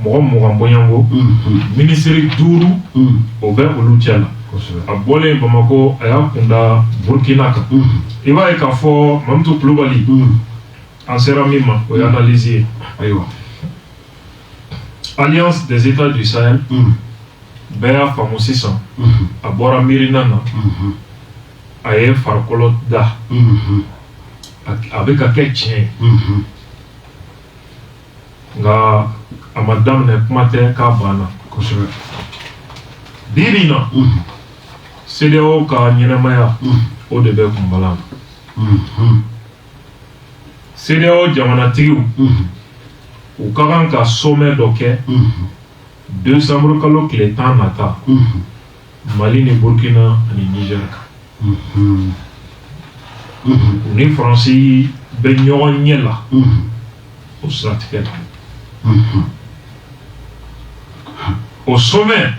mo mbonyango ministre duru o be olutiala a bɔlen Bamako a y'a kunda Burkina kan i b'a ye k'a fɔ Mamutu Kulubali an sera min ma o ye analyse ye Alliance des États du Sahel bɛɛ y'a faamu sisan a bɔra miirina na a ye farikolo da a bɛ ka kɛ tiɲɛ nka a ma daminɛ kuma tɛ k'a banna bibi na CEDEAO ka ɲɛnɛmaya o de bɛ kunbala CEDEAO jamanatigiw u ka kan ka sommet dɔ kɛ décembre kalo tile 10 nata Mali ni Burkina ani Niger kan u ni Faransi bɛ ɲɔgɔn ɲɛ la o siratigɛ la au sommet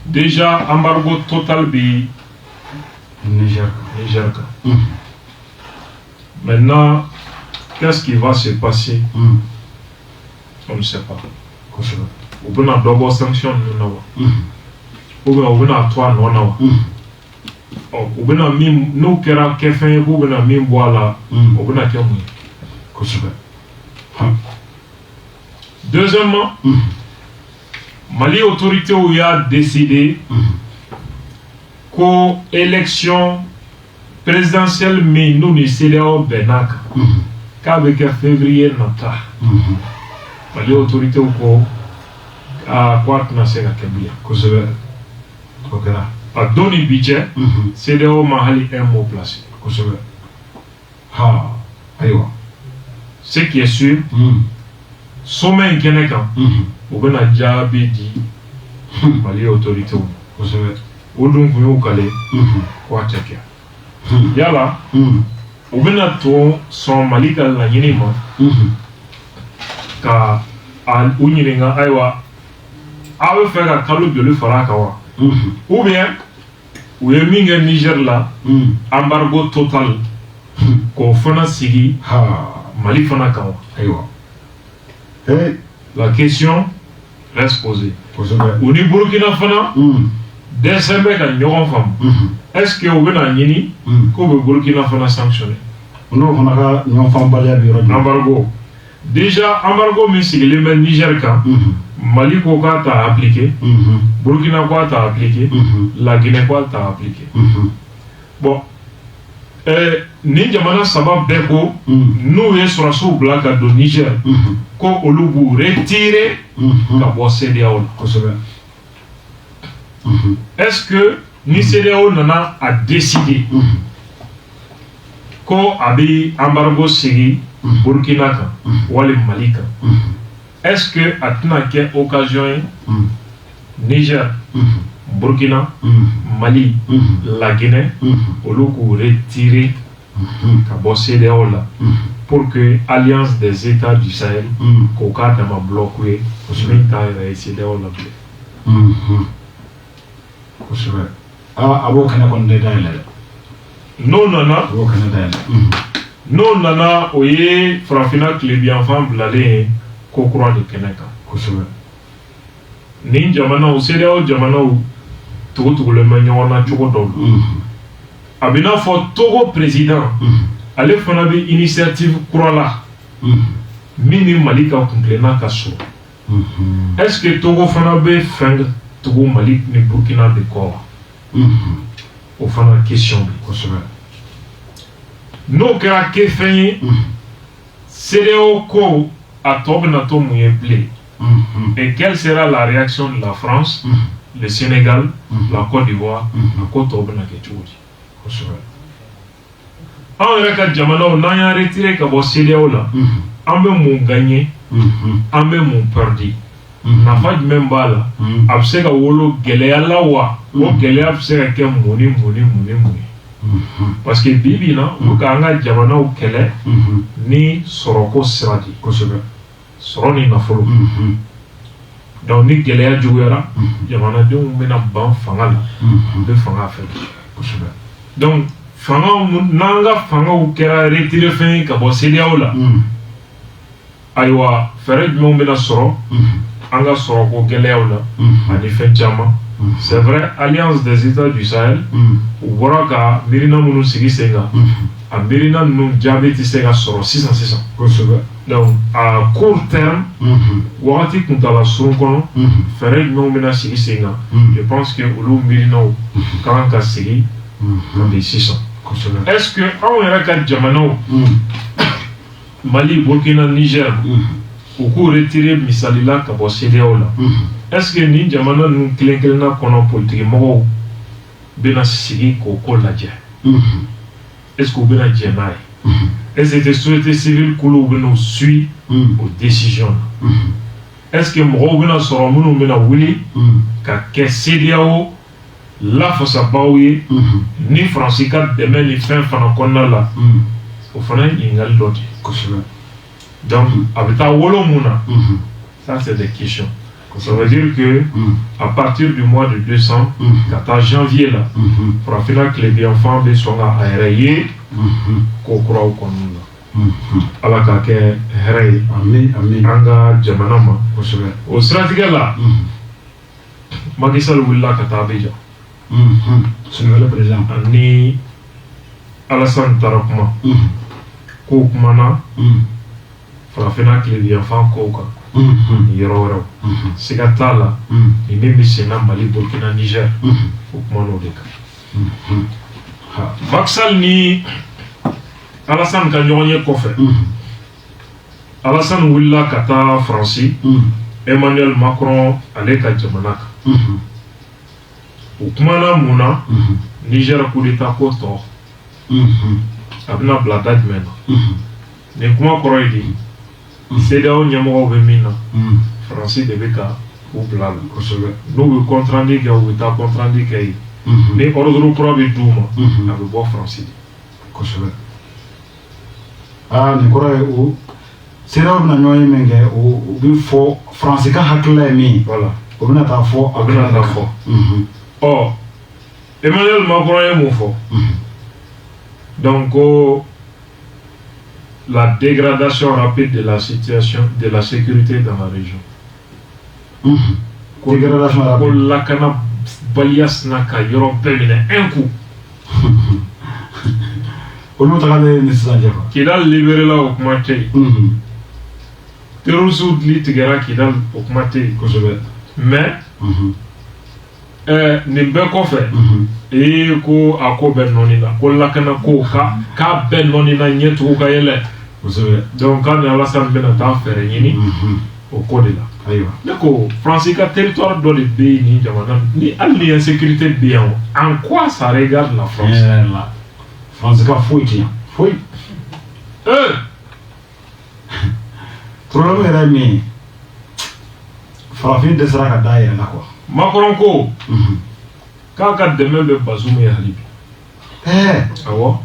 déjà embargo total bi Niger kan maintenant qu'est-ce qui va se passer on ne sait pas ou bien d'abord sanction ou bien toi non ou bien nous kera kefin ou bien min boala ou bien kemu deuxièmement Mali autorité où il a décidé qu'aux élections présidentielles mais nous ne CEDEAO benak qu'avec février nata Mali autorité où à quoi tu n'as pas qu'à bien à donner budget CEDEAO mahali un mot placé ce qui est sûr sommet Kenekan ou bien à Djabi dit Mali autorité ou donc vous calez quoi checker yala ou bien à ton son Mali ka la yinima ka an unyininga aywa awe fait ka kalu de faraka wa ou bien ou ye minga Niger la embargo total ko fana sigi Mali fana kawa aywa la question reste posée. Au niveau Burkina Fana, décembre quand nous avons est-ce que vous avez ni comme Burkina Fana sanctionné? Non, on a un enfant balé embargo. Déjà embargo mais c'est le Niger quand Mali quoi t'a appliqué, Burkina quoi t'a appliqué, la Guinée quoi t'a appliqué. Bon. Ni jamana saba beko nous est sur sous black do Niger ko olubu retirer ka bo CEDEAO est-ce que ni CEDEAO nana a décidé ko abi embargo sigi Burkina kan wala Mali kan est-ce que atna ke occasion Niger Burkina, Mali, la Guinée, au lieu de retirer la CEDEAO là pour que l'Alliance des États du Sahel, Koka m'a bloqué, pour que la CEDEAO là. Ah, abo kana konde daile. Non nana. Abo kana daile. Non nana, oye Frafina Klebi enfant blalé kokura de Keneka. Kosobe. Ni jamana o CEDEAO jamana o Togo le manion na Togo dol. Abina fo Togo président. Ale fana bi initiative kurala. Mini Malika complena kaso. Est-ce que Togo fana be feng Togo Mali ni Burkina de quoi? Au fana question bi. No kera ke fenye CEDEAO ko a tobe na to mouye blé. Et quelle sera la réaction de la France, le Sénégal, la Côte d'Ivoire, la Côte d'Ivoire en réalité, on a retiré que CEDEAO là, on a gagné, on a perdu. Na fa même bala, absega wolo gelea lawa, o gelea absega ke moni. Parce que bibi na, o kanga jamana o kele, ni soroko siradi. Soroni na folo. Donc ni gelea jugera, jamana de on mena ban fanga la, de fanga fait. Donc fanga nanga fanga ou kera retiré fin ka bo CEDEAO la. Aywa fere jumɛn bena sɔrɔ an ka sɔrɔ ko gɛlɛyaw la ani fɛn caman C'est vrai, Alliance des États du Sahel, ou Boraka, Mirina Mounou Sigi Senga, à Mirina Mounou Diabeti Senga soro 600. Donc, à court terme, Warati Kuntala Sunkono, Ferret Nomina Sigi Senga, je pense que Oulu Mirina Kanka Sigi, des 600. Est-ce que, on est à Djamano, Mali, Burkina, Niger, ou qu'on retire Misalila Kabo Sedeola? Est-ce que ni jamana nous clinquons qu'on politique mort bena sigi ko ladje? Est-ce qu'on bena djenai? Est-ce que la société civile koulou bena suit aux décisions? Est-ce que mort bena soro mounou bena wili ka ke CEDEAO la fosa baouye ni Francica demain ni fin fana konna la au fana ingal loti. Donc abita wolo mouna. Ça c'est des questions. Ça veut dire que à partir du mois de décembre, 14 janvier là, pour finir que les enfants sont aérés, qu'on croit au connu. Alors que Heré, Anga Jamanama, au stratégie là, Magisal Willa Katabeja, c'est le président. Ni Alassane Tarakma, Koukmana, pour finir que les enfants Kouka. Yoro Sigatala, et même si c'est Mali, Burkina, Niger, ou Monodeka. Maxal ni Alassane Gagnon Kofé. Alassane Willa Kata Franci, Emmanuel Macron, Aleka Djamanaka. Oukmana Mouna, Niger coup d'état Kotor. Abna Bladad Mena. Nekuma Koroidi. CEDEAO Nyamoro Bemina, Francis de Beka, ou Blal, nous le contrandi qui a ou ta contrandi qui mais ordre pro de Douma, avec bon Francis. Ah, ni kora ou CEDEAO na nyoy menge ou bi fo Francis ka hakla mi. Voilà. Ou na ta fo, abina ta fo. Oh, Emmanuel Macron est mon fo. Donc, la dégradation rapide de la situation de la sécurité dans la région. Dégradation rapide. Pour la cana balias naka yoron pemine un coup. On nous travaille nécessaire. Qui a libéré la augmenté. Terrorisme litigera qui a augmenté. Mais ni bɛɛ kɔfɛ ko a ko bɛ nɔni na ko lakana ko k'a bɛɛ nɔni na ɲɛtugu ka yɛlɛ donc k'a ni Alassane bɛna taa fɛɛrɛ ɲini o ko de la ne ko Fransi ka territoire dɔ de bɛ yen ni jamana ni hali ni insécurité bɛ yan en quoi ça regarde la France Fransi ka foyi tɛ yan foyi problème yɛrɛ min ye farafin dɛsɛra ka da yɛrɛ la quoi. Macron ko k'a ka dɛmɛ bɛ Bazoum ye hali bi awɔ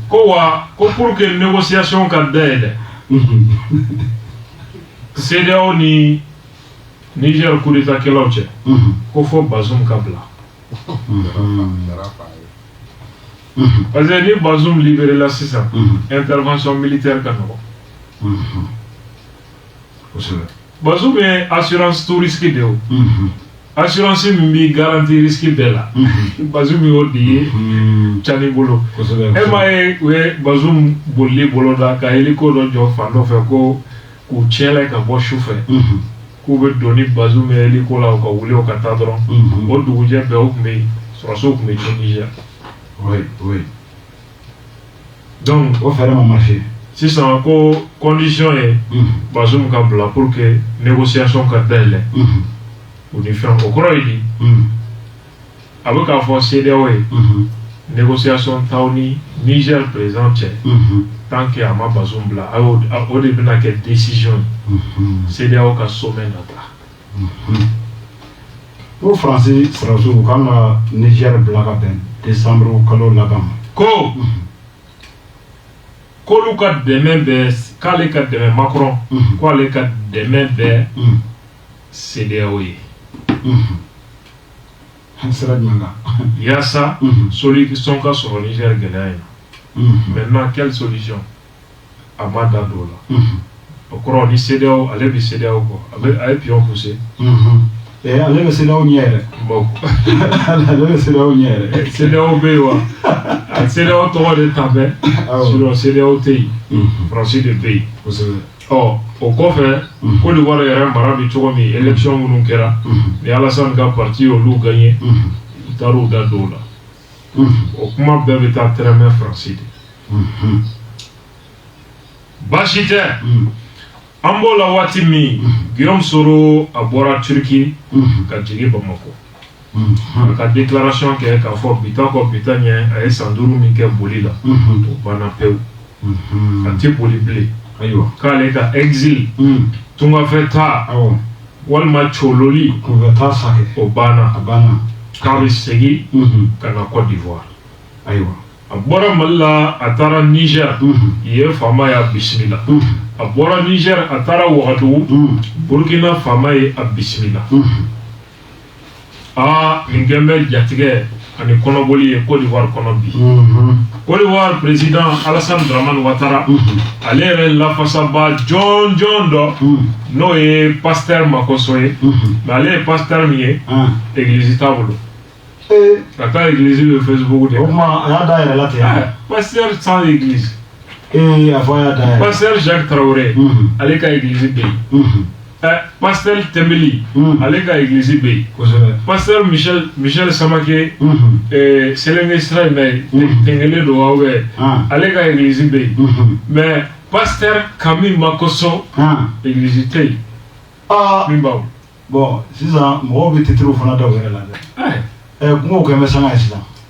ko wa ko pour que négociation ka dayɛlɛ CEDEAO ni Niger coup d'état kɛlaw cɛ ko fɔ Bazoum ka bila parce que ni Bazoum libéré la sisan intervention militaire ka nɔgɔ Bazoum est assurance tout risque de haut. Assurance mi garantie risque bɛɛ la. Bazoum y'o de ye cani bolo. E m'a ye u ye Bazoum bolili bolo da ka hélico dɔ jɔ fan dɔ fɛ ko k'u tiɲɛla ka bɔ su fɛ. K'u bɛ don ni Bazoum ye hélico la u ka wuli u ka taa dɔrɔn. O dugujɛ bɛɛ o tun bɛ yen sɔrɔsiw tun bɛ jɔ Niger. Oui. Donc o fɛɛrɛ ma marché. Sisan ko condition ye Bazoum ka bila pour que négociation ka dayɛlɛ o ni fɛn o kɔrɔ ye di a bɛ k'a fɔ CEDEAO ye négociation t'aw ni Niger président cɛ tant que a ma Bazoum bila o de bɛna kɛ décision ye CEDEAO ka sommet nata o Fransi sɔrɔsiw u kan ka Niger bila ka bɛn décembre kalo laban ma ko k'olu ka dɛmɛ bɛ k'ale ka dɛmɛ Macron k'ale ka dɛmɛ bɛ CEDEAO ye yaasa solution ka sɔrɔ Niger gɛlɛya in na maintenant quelle solution a ma da don o la o kɔrɔ ni CEDEAO ale bi CEDEAO kɔ a ye pion poussé Et allez, c'est là où il y a. Bon. Allez, c'est là où il y a. C'est là où il y a. C'est là où il y a. Sinon, c'est là où il y a. Français de pays. Oh, au coffre, Côte d'Ivoire est un marabout de Chouami, élection où nous kera. Mais Alassane a parti au loup gagné. Tarou d'Adola. Au comment bébé ta très bien français. Bachite. Ambola Watimi, Guillaume Soro a Bora Turquie, Kadjigi Bamako. La déclaration qui est qu'à fort Bitako Bitania a Sandourou Mike Bolila, au Banapeu, à Tipoliblé, Kaleka exil, Tunga Feta, Walma Chololi, au Bana, Karis Segi, Kana Côte d'Ivoire. A Bora Malla, a Tara Niger, hier Famaya Bismillah. A Bora Niger, a Tara Ouadou, Burkina Famaye a Bismillah. Ah, Ngemel Yatige, and the Konoboli et Côte d'Ivoire Konobi. Côte d'Ivoire président Alassane Draman Ouattara, allez la Fasaba John Do, Noé Pasteur Makosoye, mais allez Pasteur Mie, Église Tabolo. La église de Facebook. Pasteur sans église. Pasteur Jacques Traoré, allez qu'à église B. Pasteur Temeli, allez qu'à église B. Pasteur Michel Samake, Selene Israël, Tengele Doawe, allez qu'à église B. Mais Pasteur Camille Makoso, église T. Bon, c'est ça, moi, je vais te trouver là. Comment on ça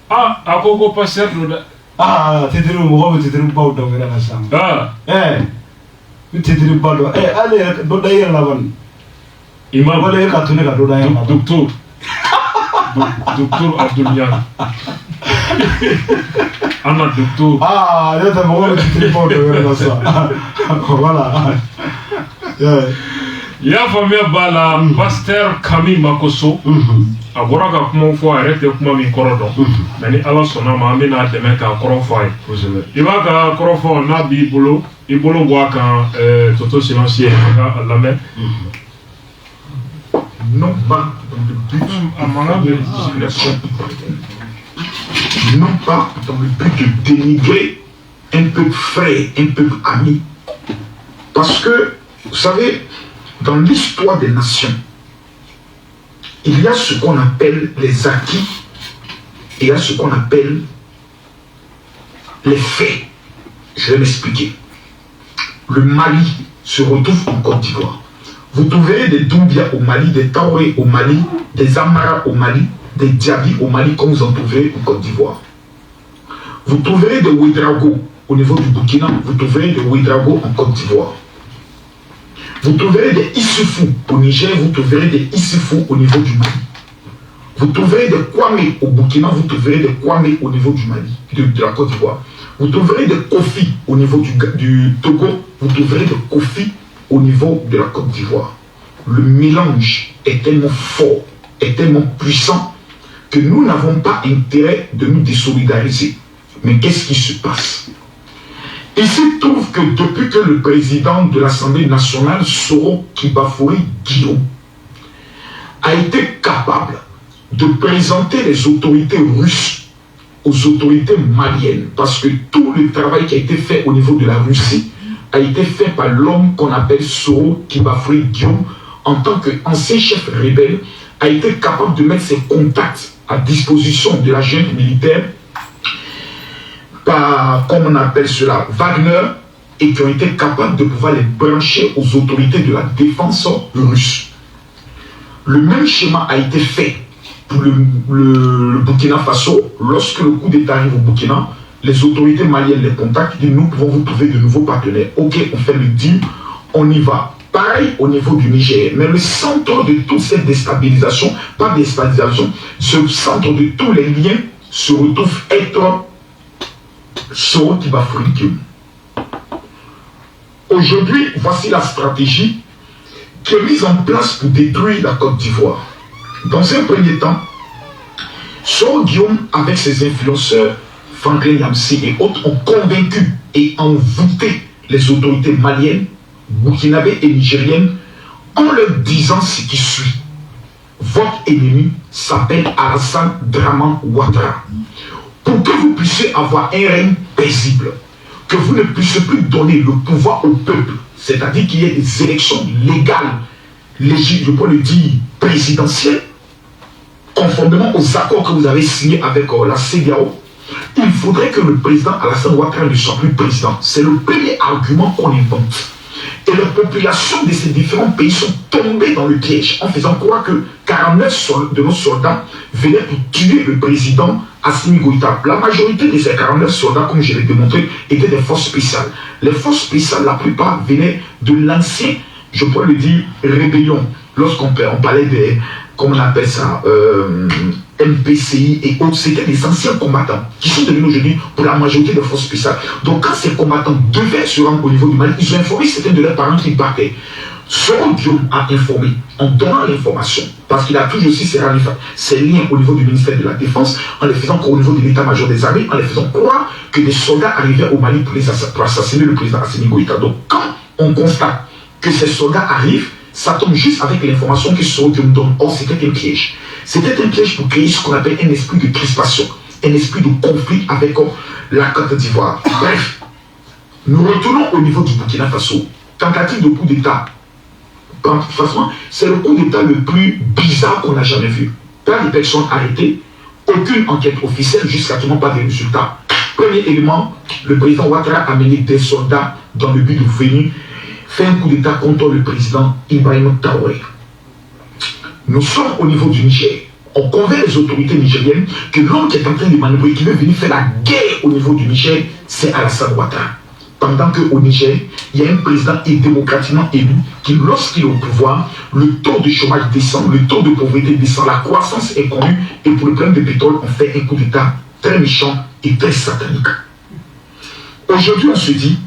ah, à quoi passer ah, tu te trouves, tu te trouves pas dans la salle. Ah, tu te trouves pas. Allez, d'ailleurs là-bas. Il m'a volé qu'à tourner la d'ailleurs. Docteur Abdounian. Anna docteur. Ah, là, t'as mon tu te trouves pas dans la salle. Voilà. Il y a famille Bala, Pasteur Camille Makoso. A bɔra ka kuma fɔ a yɛrɛ tɛ kuma min kɔrɔ dɔn mais ni ala sɔnna ma an bɛ n'a dɛmɛ k'a kɔrɔ fɔ a ye i b'a ka kɔrɔ fɔ n'a b'i bolo i bolo bɔ a kan toto silencieux a ka lamɛn. Non pas dans le but non pas dans le but de dénigrer un peuple frère, un peuple ami, parce que vous savez dans l'histoire des nations il y a ce qu'on appelle les acquis et il y a ce qu'on appelle les faits. Je vais m'expliquer. Le Mali se retrouve en Côte d'Ivoire. Vous trouverez des Doumbia au Mali, des Taoré au Mali, des Amara au Mali, des Diaby au Mali, comme vous en trouverez en Côte d'Ivoire. Vous trouverez des Ouedraogo au niveau du Burkina, vous trouverez des Ouedraogo en Côte d'Ivoire. Vous trouverez des Issoufou au Niger, vous trouverez des Issoufou au niveau du Mali. Vous trouverez des Kwame au Burkina, vous trouverez des Kwame au niveau du Mali, de la Côte d'Ivoire. Vous trouverez des Kofi au niveau du Togo, vous trouverez des Kofi au niveau de la Côte d'Ivoire. Le mélange est tellement fort, est tellement puissant que nous n'avons pas intérêt de nous désolidariser. Mais qu'est-ce qui se passe? Il se trouve que depuis que le président de l'Assemblée nationale, Soro Kibafouri Guillaume, a été capable de présenter les autorités russes aux autorités maliennes, parce que tout le travail qui a été fait au niveau de la Russie a été fait par l'homme qu'on appelle Soro Kibafouri Guillaume, en tant qu'ancien chef rebelle, a été capable de mettre ses contacts à disposition de la junte militaire, comme on appelle cela, Wagner, et qui ont été capables de pouvoir les brancher aux autorités de la défense russe. Le même schéma a été fait pour le Burkina Faso. Lorsque le coup d'État arrive au Burkina, les autorités maliennes les contactent, disent nous pouvons vous trouver de nouveaux partenaires. Ok, on fait le deal, on y va. Pareil au niveau du Niger. Mais le centre de toute cette déstabilisation, pas déstabilisation, ce centre de tous les liens se retrouve être Soro Kibafouri Guillaume. Aujourd'hui, voici la stratégie qui est mise en place pour détruire la Côte d'Ivoire. Dans un premier temps, Soro Guillaume, avec ses influenceurs, Franklin Yamsi et autres, ont convaincu et envoûté les autorités maliennes, burkinabées et nigériennes en leur disant ce qui suit. votre ennemi s'appelle Alassane Dramane Ouattara. Pour que vous puissiez avoir un règne paisible, que vous ne puissiez plus donner le pouvoir au peuple, c'est-à-dire qu'il y ait des élections légales, je peux le dire, présidentielles, conformément aux accords que vous avez signés avec la CEDEAO, il faudrait que le président Alassane Ouattara ne soit plus président. C'est le premier argument qu'on invente. Et les populations de ces différents pays sont tombées dans le piège en faisant croire que 49 de nos soldats venaient pour tuer le président Assimi Goïta. La majorité de ces 49 soldats, comme je l'ai démontré, étaient des forces spéciales. Les forces spéciales, la plupart venaient de l'ancien, je pourrais le dire, rébellion. Lorsqu'on parlait des, comment on appelle ça, MPCI et autres, c'était des anciens combattants qui sont devenus aujourd'hui pour la majorité des forces spéciales. Donc quand ces combattants devaient se rendre au niveau du Mali, ils ont informé certains de leurs parents qui partaient. Soro Diom a informé en donnant l'information, parce qu'il a toujours aussi ses liens au niveau du ministère de la Défense, en les faisant croire au niveau de l'état-major des armées, en les faisant croire que des soldats arrivaient au Mali pour assassiner le président Assimi Goïta. Donc quand on constate que ces soldats arrivent, ça tombe juste avec l'information que Soro Diom donne. Or, c'était un piège. C'était un piège pour créer ce qu'on appelle un esprit de crispation, un esprit de conflit avec la Côte d'Ivoire. Bref, nous retournons au niveau du Burkina Faso. Tentative de coup d'État. Franchement, c'est le coup d'État le plus bizarre qu'on a jamais vu. Pas de personnes arrêtées, aucune enquête officielle, jusqu'à tout le monde pas de résultats. Premier élément, le président Ouattara a mené des soldats dans le but de venir faire un coup d'État contre le président Ibrahim Traoré. Nous sommes au niveau du Niger. On convainc les autorités nigériennes que l'homme qui est en train de manœuvrer, qui veut venir faire la guerre au niveau du Niger, c'est Alassane Ouattara. Pendant qu'au Niger, il y a un président démocratiquement élu qui, lorsqu'il est au pouvoir, le taux de chômage descend, le taux de pauvreté descend, la croissance est connue, et pour le problème de pétrole, on fait un coup d'État très méchant et très satanique. Aujourd'hui, on se dit,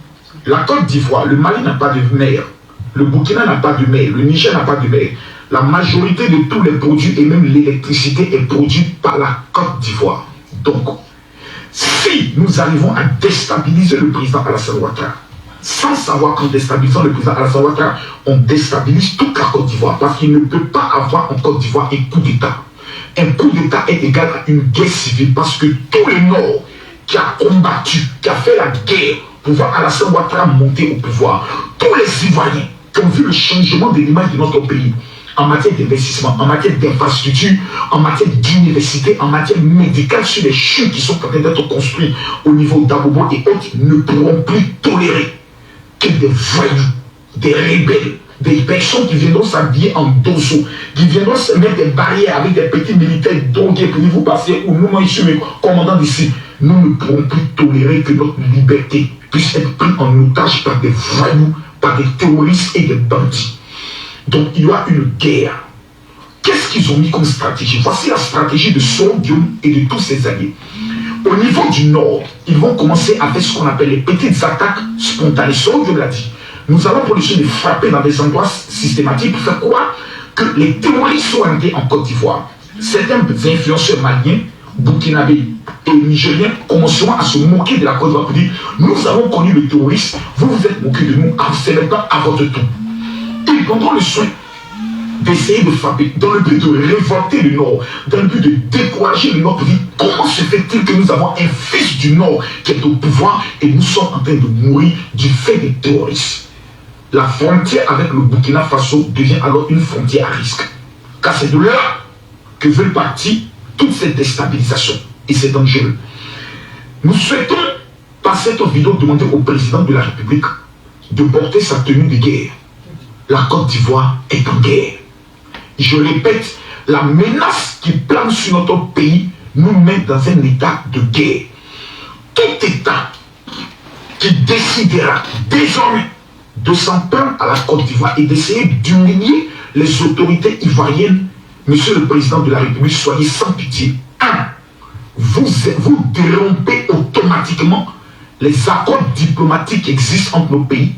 la Côte d'Ivoire, le Mali n'a pas de mer, le Burkina n'a pas de mer, le Niger n'a pas de mer. La majorité de tous les produits et même l'électricité est produite par la Côte d'Ivoire. Donc, si nous arrivons à déstabiliser le président Alassane Ouattara, sans savoir qu'en déstabilisant le président Alassane Ouattara, on déstabilise toute la Côte d'Ivoire, parce qu'il ne peut pas avoir en Côte d'Ivoire un coup d'État. Un coup d'État est égal à une guerre civile, parce que tout le Nord qui a combattu, qui a fait la guerre pour voir Alassane Ouattara monter au pouvoir, tous les Ivoiriens qui ont vu le changement de l'image de notre pays, en matière d'investissement, en matière d'infrastructure, en matière d'université, en matière médicale, sur les chutes qui sont en train d'être construits au niveau d'Abobo et autres, ne pourront plus tolérer que des voyous, des rebelles, des personnes qui viendront s'habiller en dosso, qui viendront se mettre des barrières avec des petits militaires drogués pour vous passer, ou nous, moi, ici, mes commandants d'ici. Nous ne pourrons plus tolérer que notre liberté puisse être prise en otage par des voyous, par des terroristes et des bandits. Donc il y aura une guerre. Qu'est-ce qu'ils ont mis comme stratégie? Voici la stratégie de Soro Diom et de tous ses alliés. Au niveau du Nord, ils vont commencer à faire ce qu'on appelle les petites attaques spontanées. Soro Diom l'a dit. Nous allons pour le de frapper dans des endroits systématiques pour faire croire que les terroristes sont entrés en Côte d'Ivoire. Certains influenceurs maliens, burkinabés et nigériens commenceront à se moquer de la Côte d'Ivoire pour dire nous avons connu le terroriste, vous vous êtes moqué de nous, c'est maintenant à votre tour. Ils prendront le soin d'essayer de frapper dans le but de révolter le Nord, dans le but de décourager le Nord pour dire comment se fait-il que nous avons un fils du Nord qui est au pouvoir et nous sommes en train de mourir du fait des terroristes. La frontière avec le Burkina Faso devient alors une frontière à risque. Car c'est de là que veut partir toute cette déstabilisation. Et c'est dangereux. Nous souhaitons, par cette vidéo, demander au président de la République de porter sa tenue de guerre. La Côte d'Ivoire est en guerre. Je répète, la menace qui plane sur notre pays nous met dans un état de guerre. Tout État qui décidera désormais de s'en prendre à la Côte d'Ivoire et d'essayer d'humilier les autorités ivoiriennes, Monsieur le Président de la République, soyez sans pitié. 1. Vous dérompez automatiquement les accords diplomatiques qui existent entre nos pays.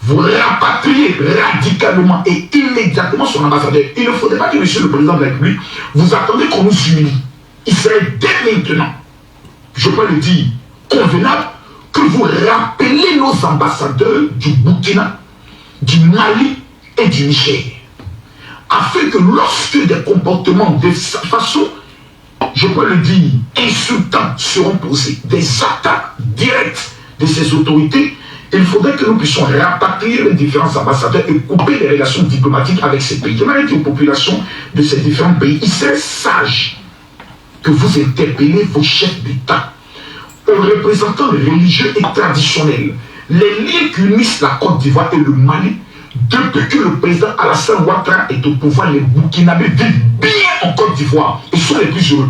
Vous rapatriez radicalement et immédiatement son ambassadeur. Il ne faudrait pas que Monsieur le Président de la République vous attendez qu'on nous humilie. Il serait dès maintenant, je peux le dire, convenable que vous rappelez nos ambassadeurs du Burkina, du Mali et du Niger. afin que lorsque des comportements de façon, je peux le dire, insultants seront posés, des attaques directes de ces autorités, il faudrait que nous puissions rapatrier les différents ambassadeurs et couper les relations diplomatiques avec ces pays. Je m'arrête aux populations de ces différents pays. Il serait sage que vous interpellez vos chefs d'État, aux représentants religieux et traditionnels, les liens qui unissent la Côte d'Ivoire et le Mali. Depuis que le président Alassane Ouattara est au pouvoir, les Burkinabés vivent bien en Côte d'Ivoire. Ils sont les plus heureux.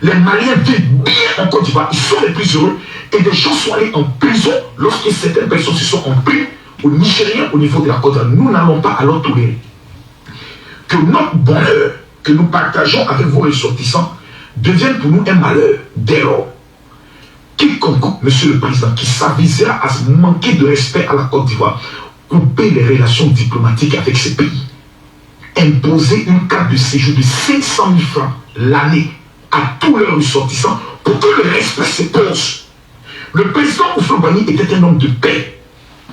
Les Maliens vivent bien en Côte d'Ivoire. Ils sont les plus heureux. Et des gens sont allés en prison lorsque certaines personnes se sont en prison au Nigérien au niveau de la Côte d'Ivoire. Nous n'allons pas alors tolérer que notre bonheur que nous partageons avec vos ressortissants devienne pour nous un malheur. Dès lors, quiconque, monsieur le président, qui s'avisera à manquer de respect à la Côte d'Ivoire, couper les relations diplomatiques avec ces pays, imposer une carte de séjour de 500 000 francs l'année à tous leurs ressortissants pour que le respect se pose. Le président Houphouët-Boigny était un homme de paix,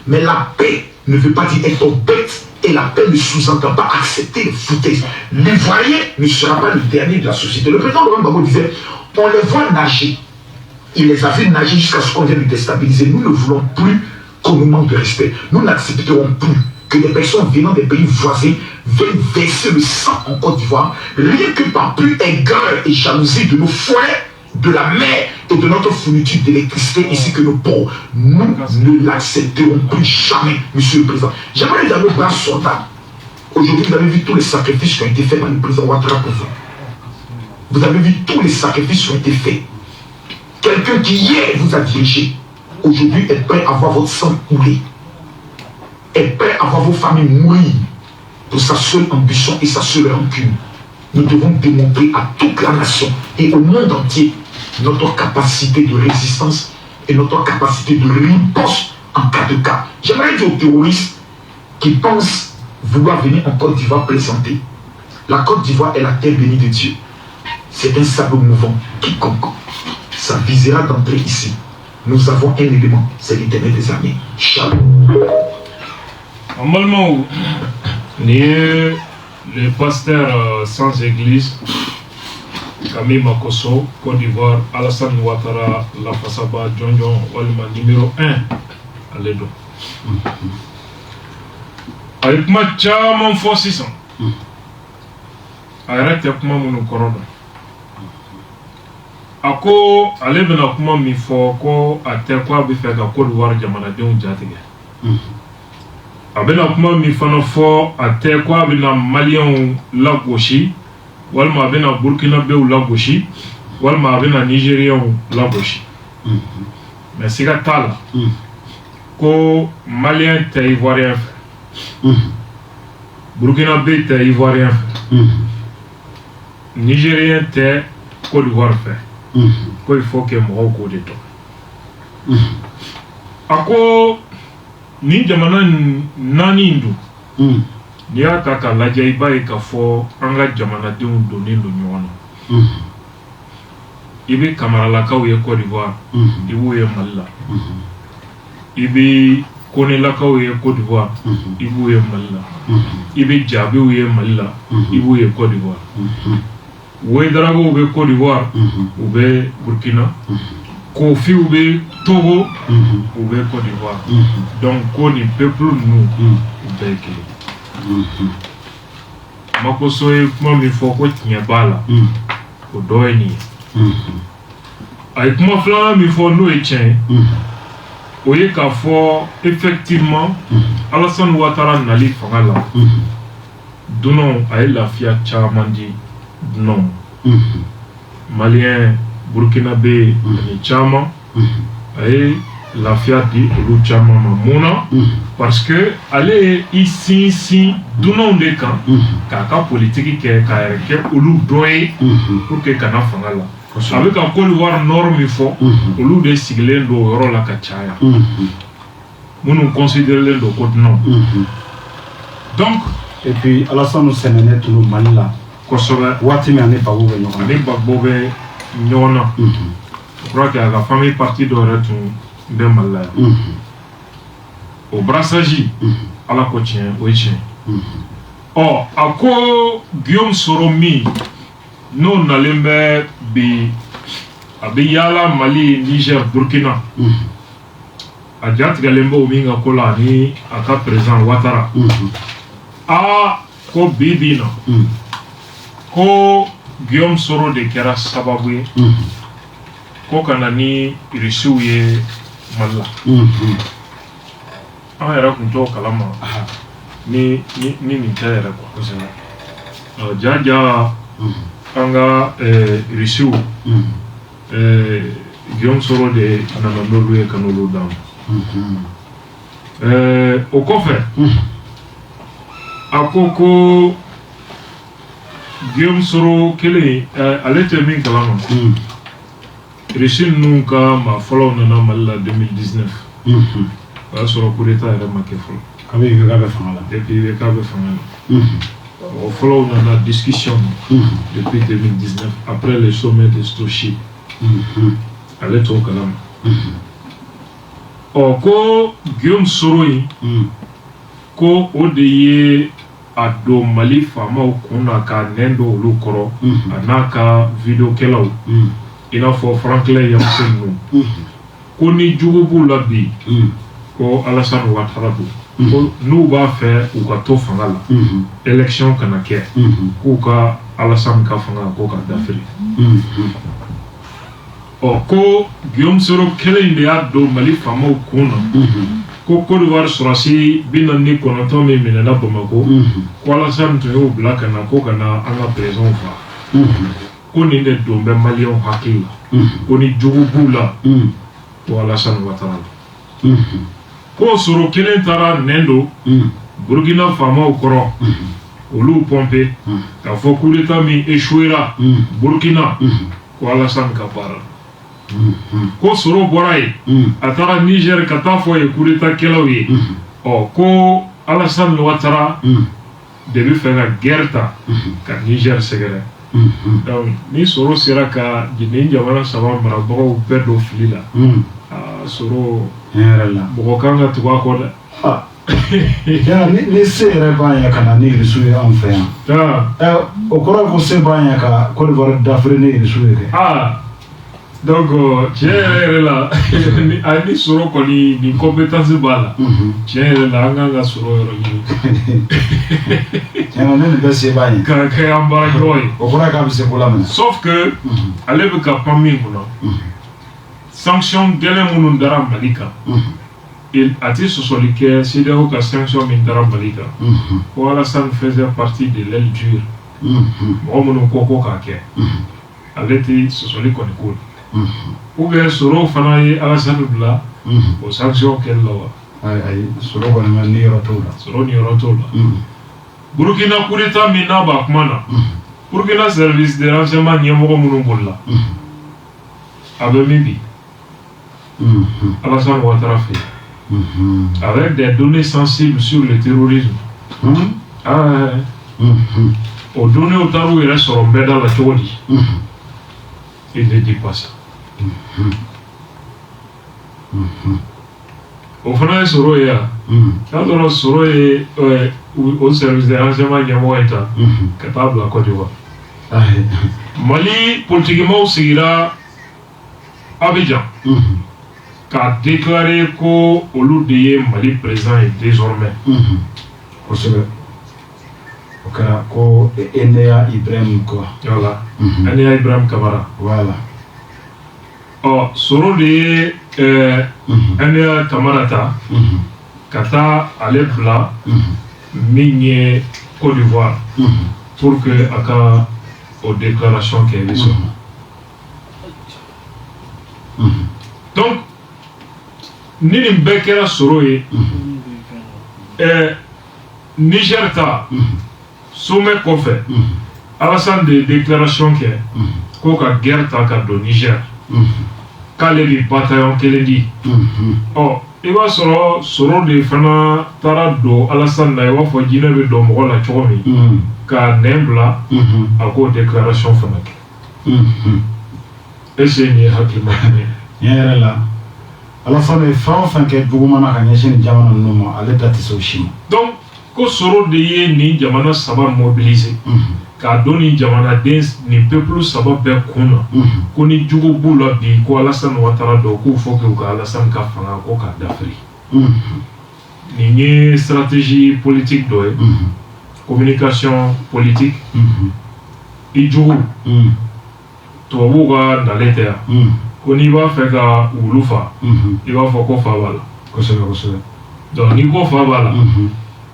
mais la paix ne veut pas dire être bête, et la paix ne sous-entend pas accepter les foutaises. L'Ivoirien ne sera pas le dernier de la société. Le président Laurent Gbagbo disait, on les voit nager, il les a vu nager jusqu'à ce qu'on vienne les déstabiliser. Nous ne voulons plus qu'on nous manque de respect. Nous n'accepterons plus que des personnes venant des pays voisins viennent verser le sang en Côte d'Ivoire, rien que par plus aigreur et jalousie de nos foyers, de la mer et de notre fourniture d'électricité ainsi que nos pauvres. Nous ne l'accepterons plus jamais, monsieur le président. J'aimerais dans nos bras soldats. Aujourd'hui, vous avez vu tous les sacrifices qui ont été faits par le président Ouattara pour vous. Vous avez vu tous les sacrifices qui ont été faits. Quelqu'un qui hier vous a dirigé, aujourd'hui est prêt à voir votre sang couler, est prêt à voir vos familles mourir pour sa seule ambition et sa seule rancune. Nous devons démontrer à toute la nation et au monde entier notre capacité de résistance et notre capacité de riposte en cas de cas. J'aimerais dire aux terroristes qui pensent vouloir venir en Côte d'Ivoire plaisanter. La Côte d'Ivoire est la terre bénie de Dieu. C'est un sable mouvant. Quiconque s'avisera d'entrer ici, nous avons un élément, c'est l'Éternel des armées. Shalom. Normalement, les pasteurs sans église, Camille Makosso, Côte d'Ivoire, Alassane Ouattara, La Fassaba, John Walima, numéro 1 à l'Edo. Avec ma tchaman fo 600. Arrête kuma munu korodo. Ako ale bena kuma mi fo ko ate kwa bi fe ka Côte d'Ivoire jamana denw jatige. Abena kuma mi fana fo ate kwa bena Malien la goshi, walma bena Burkina Faso la goshi, walma bena Nigérien la goshi. Mais sika tala ko Malien te Ivoirien Burkina Faso te Ivoirien Nigérien te Côte d'Ivoire fait. Il faut que moi au de toi. Ako ni jamana nani ndu ni ata ka lajɛ I b'a ye k'a fɔ an ka jamanadenw donnen don ɲɔgɔn na. I bɛ kamaralakaw ye Côte d'Ivoire, I b'u ye Mali la. I bɛ konelakaw ye Côte d'Ivoire, I b'u ye Mali la. I bɛ jaabiw ye Mali la, I b'u ye Côte d'Ivoire. Ouédraogo ou Côte d'Ivoire, ou Burkina, Kofi ou Togo, ou Côte d'Ivoire. Donc, on est peuple nous, ou Makoso est comme il faut que tu aies bala, ou doeni. Avec moi, flamme, il faut nous étiens. Ou y'a qu'à faire, effectivement, Alassane Ouattara n'allait pas là. Donnons à la Fiat Chamandi. Non. Malien, Burkinabé, Chama, et la Fiat dit Olu Chama Mamona, parce que aller ici, tout le monde est quand, kaka politique qui est Olu Doye, pour que Kana Fangala. Avec un Côte d'Ivoire norme, il faut, Olu de Siglé, l'Oro la Kachaya. Nous considérons le Côte non. Donc, et puis Alassane Ouattara tout le Mali là. Wati mi ane Gbagbo be ɲɔgɔn na. Ani Gbagbo bɛ ɲɔgɔn na. Je crois que la famille partie dɔ yɛrɛ tun bɛ Mali la yan. O brassage, Ala ko tiɲɛ, o ye tiɲɛ. Oh, a ko Guillaume Soro min n'o nalen bɛ bi a bɛ yaala Mali, Niger, Burkina a jatigɛlen bɛ o min ka ko la ani a ka président Ouattara ko bi bi in na ko Guillaume Soro de kɛra sababu ye ko ka na ni Rusiw ye Mali la an yɛrɛ tun t'o kalama ni nin tɛ yɛrɛ quoi kosɛbɛ jaja an ka Rusiw Guillaume Soro de nana n'olu ye ka n'olu d'a ma o kɔfɛ a ko Guillaume Soro kelen ale tɛ min kalama Rusi ninnu ka maa fɔlɔw nana Mali la 2019 o y'a sɔrɔ coup d'état yɛrɛ ma kɛ fɔlɔ kabini IBK bɛ fanga la depuis IBK bɛ fanga la o fɔlɔw nana discussion depuis 2019 après le sommet de Sochi ale t'o kalama ko Guillaume Soro in ko o de ye a don Mali faamaw kun na ka nɛn don olu kɔrɔ a n'a ka videokɛlaw i n'a fɔ Franklin Yamuso ninnu ko ni jugu b'u la bi ko Alassane Ouattara don ko n'u b'a fɛ u ka to fanga la élection kana kɛ k'u ka Alassane ka fanga ko ka dafiri ko Guillaume Soro kelen de y'a don Mali faamaw kun na ko Côte d'Ivoire sɔrɔsi 49 min minɛna Bamako ko Alassane tun y'o bila ka na ko ka na an ka président faga ko nin de don bɛ maliyɛnw hakili la ko ni jugu b'u la ko Alassane Ouattara la ko Soro kelen taara nɛn don Burkina faamaw kɔrɔ olu pompe k'a fɔ coup d'état min échouera Burkina ko Alassane ka baara ko Soro bɔra yen a taara Niger ka taa fɔ ye coup d'état kɛlaw ye ko Alassane Ouattara de bɛ fɛ ka guerre ta ka Niger sɛgɛrɛ donc ni Soro sera ka nin jamana saba marabagaw bɛɛ don fili la Soro mɔgɔ kan ka tugu a kɔ dɛ ni se yɛrɛ b'an ye ka na ni Rusiw ye anw fɛ yan o kɔrɔ ko se b'an ye ka Côte d'Ivoire dafiri ni Rusiw ye kɛ donc tiɲɛ yɛrɛ la ni Soro kɔni ni compétence b'a la tiɲɛ yɛrɛ la an kan ka Soro yɔrɔ ɲini tiɲɛ ne nin bɛɛ se b'an ye ka kɛ an baarakɛlaw ye o kɔrɔ k'a bɛ se ko la minɛ sauf que ale bɛ ka pan min kunna sanction gɛlɛn minnu dara Mali kan a tɛ sɔsɔli kɛ CEDEAO ka sanction min dara Mali kan ko Alassane faisait partie de l'aile dure mɔgɔ minnu ko k'a kɛ ale tɛ sɔsɔli kɔni ko ou bien Soro fana ye Alassane bila o sanction kɛli la wa ayi Soro kɔni ni yɔrɔ t'o la Soro ni yɔrɔ t'o la Burkina coup d'état min n'a b'a kuma na Burkina service de renseignement ɲɛmɔgɔ minnu bolila a bɛ min bi Alassane Ouattara fɛ avec des données sensibles sur le terrorisme o données taar'u yɛrɛ sɔrɔ n bɛɛ da la cogo di il ne dit pas ça o fana ye Soro ye yan n'a sɔrɔ Soro ye o service de renseignement ɲɛmɔgɔ in ta ka taa bila Côte d'Ivoire Mali politikimaw sigira Abidjan k'a déclarer ko olu de ye Mali président ye désormais kosɛbɛ o kɛra ko Enea Ibrahim quoi voilà Enea Ibrahim Kamara voilà Soro de ye Enea Kamara ta ka taa ale bila min ye Côte d'Ivoire pour que a ka o déclaration kɛ bɛ sɔrɔ donc ni nin bɛɛ kɛra Soro ye Niger ta sommet kɔfɛ Alassane de déclaration kɛ ko ka guerre ta ka don Niger k'ale bi bataillon kelen di i b'a sɔrɔ Soro de fana taara don Alassane na i b'a fɔ jinɛ bɛ don mɔgɔ la cogo min k'a nɛn bila a k'o déclaration fana kɛ est-ce que nin ye hakilima ye tiɲɛ yɛrɛ la Alassane ye fɛn o fɛn kɛ juguman na ka ɲɛsin nin jamana ninnu ma ale da tɛ se o si ma donc ko soro de ye ni jamana saba mobiliser ka doni jamana dens ni peuple saba be kuna ko ni jugo bula bi ko Alassane Ouattara do ko fo ke ko Alassane ka fanga ko ka dafri ni stratégie politique do communication politique i jugo to buga ndaleta ko ni ba fe ka ulufa i ba fo ko fa bala ko se donc ni ko fa bala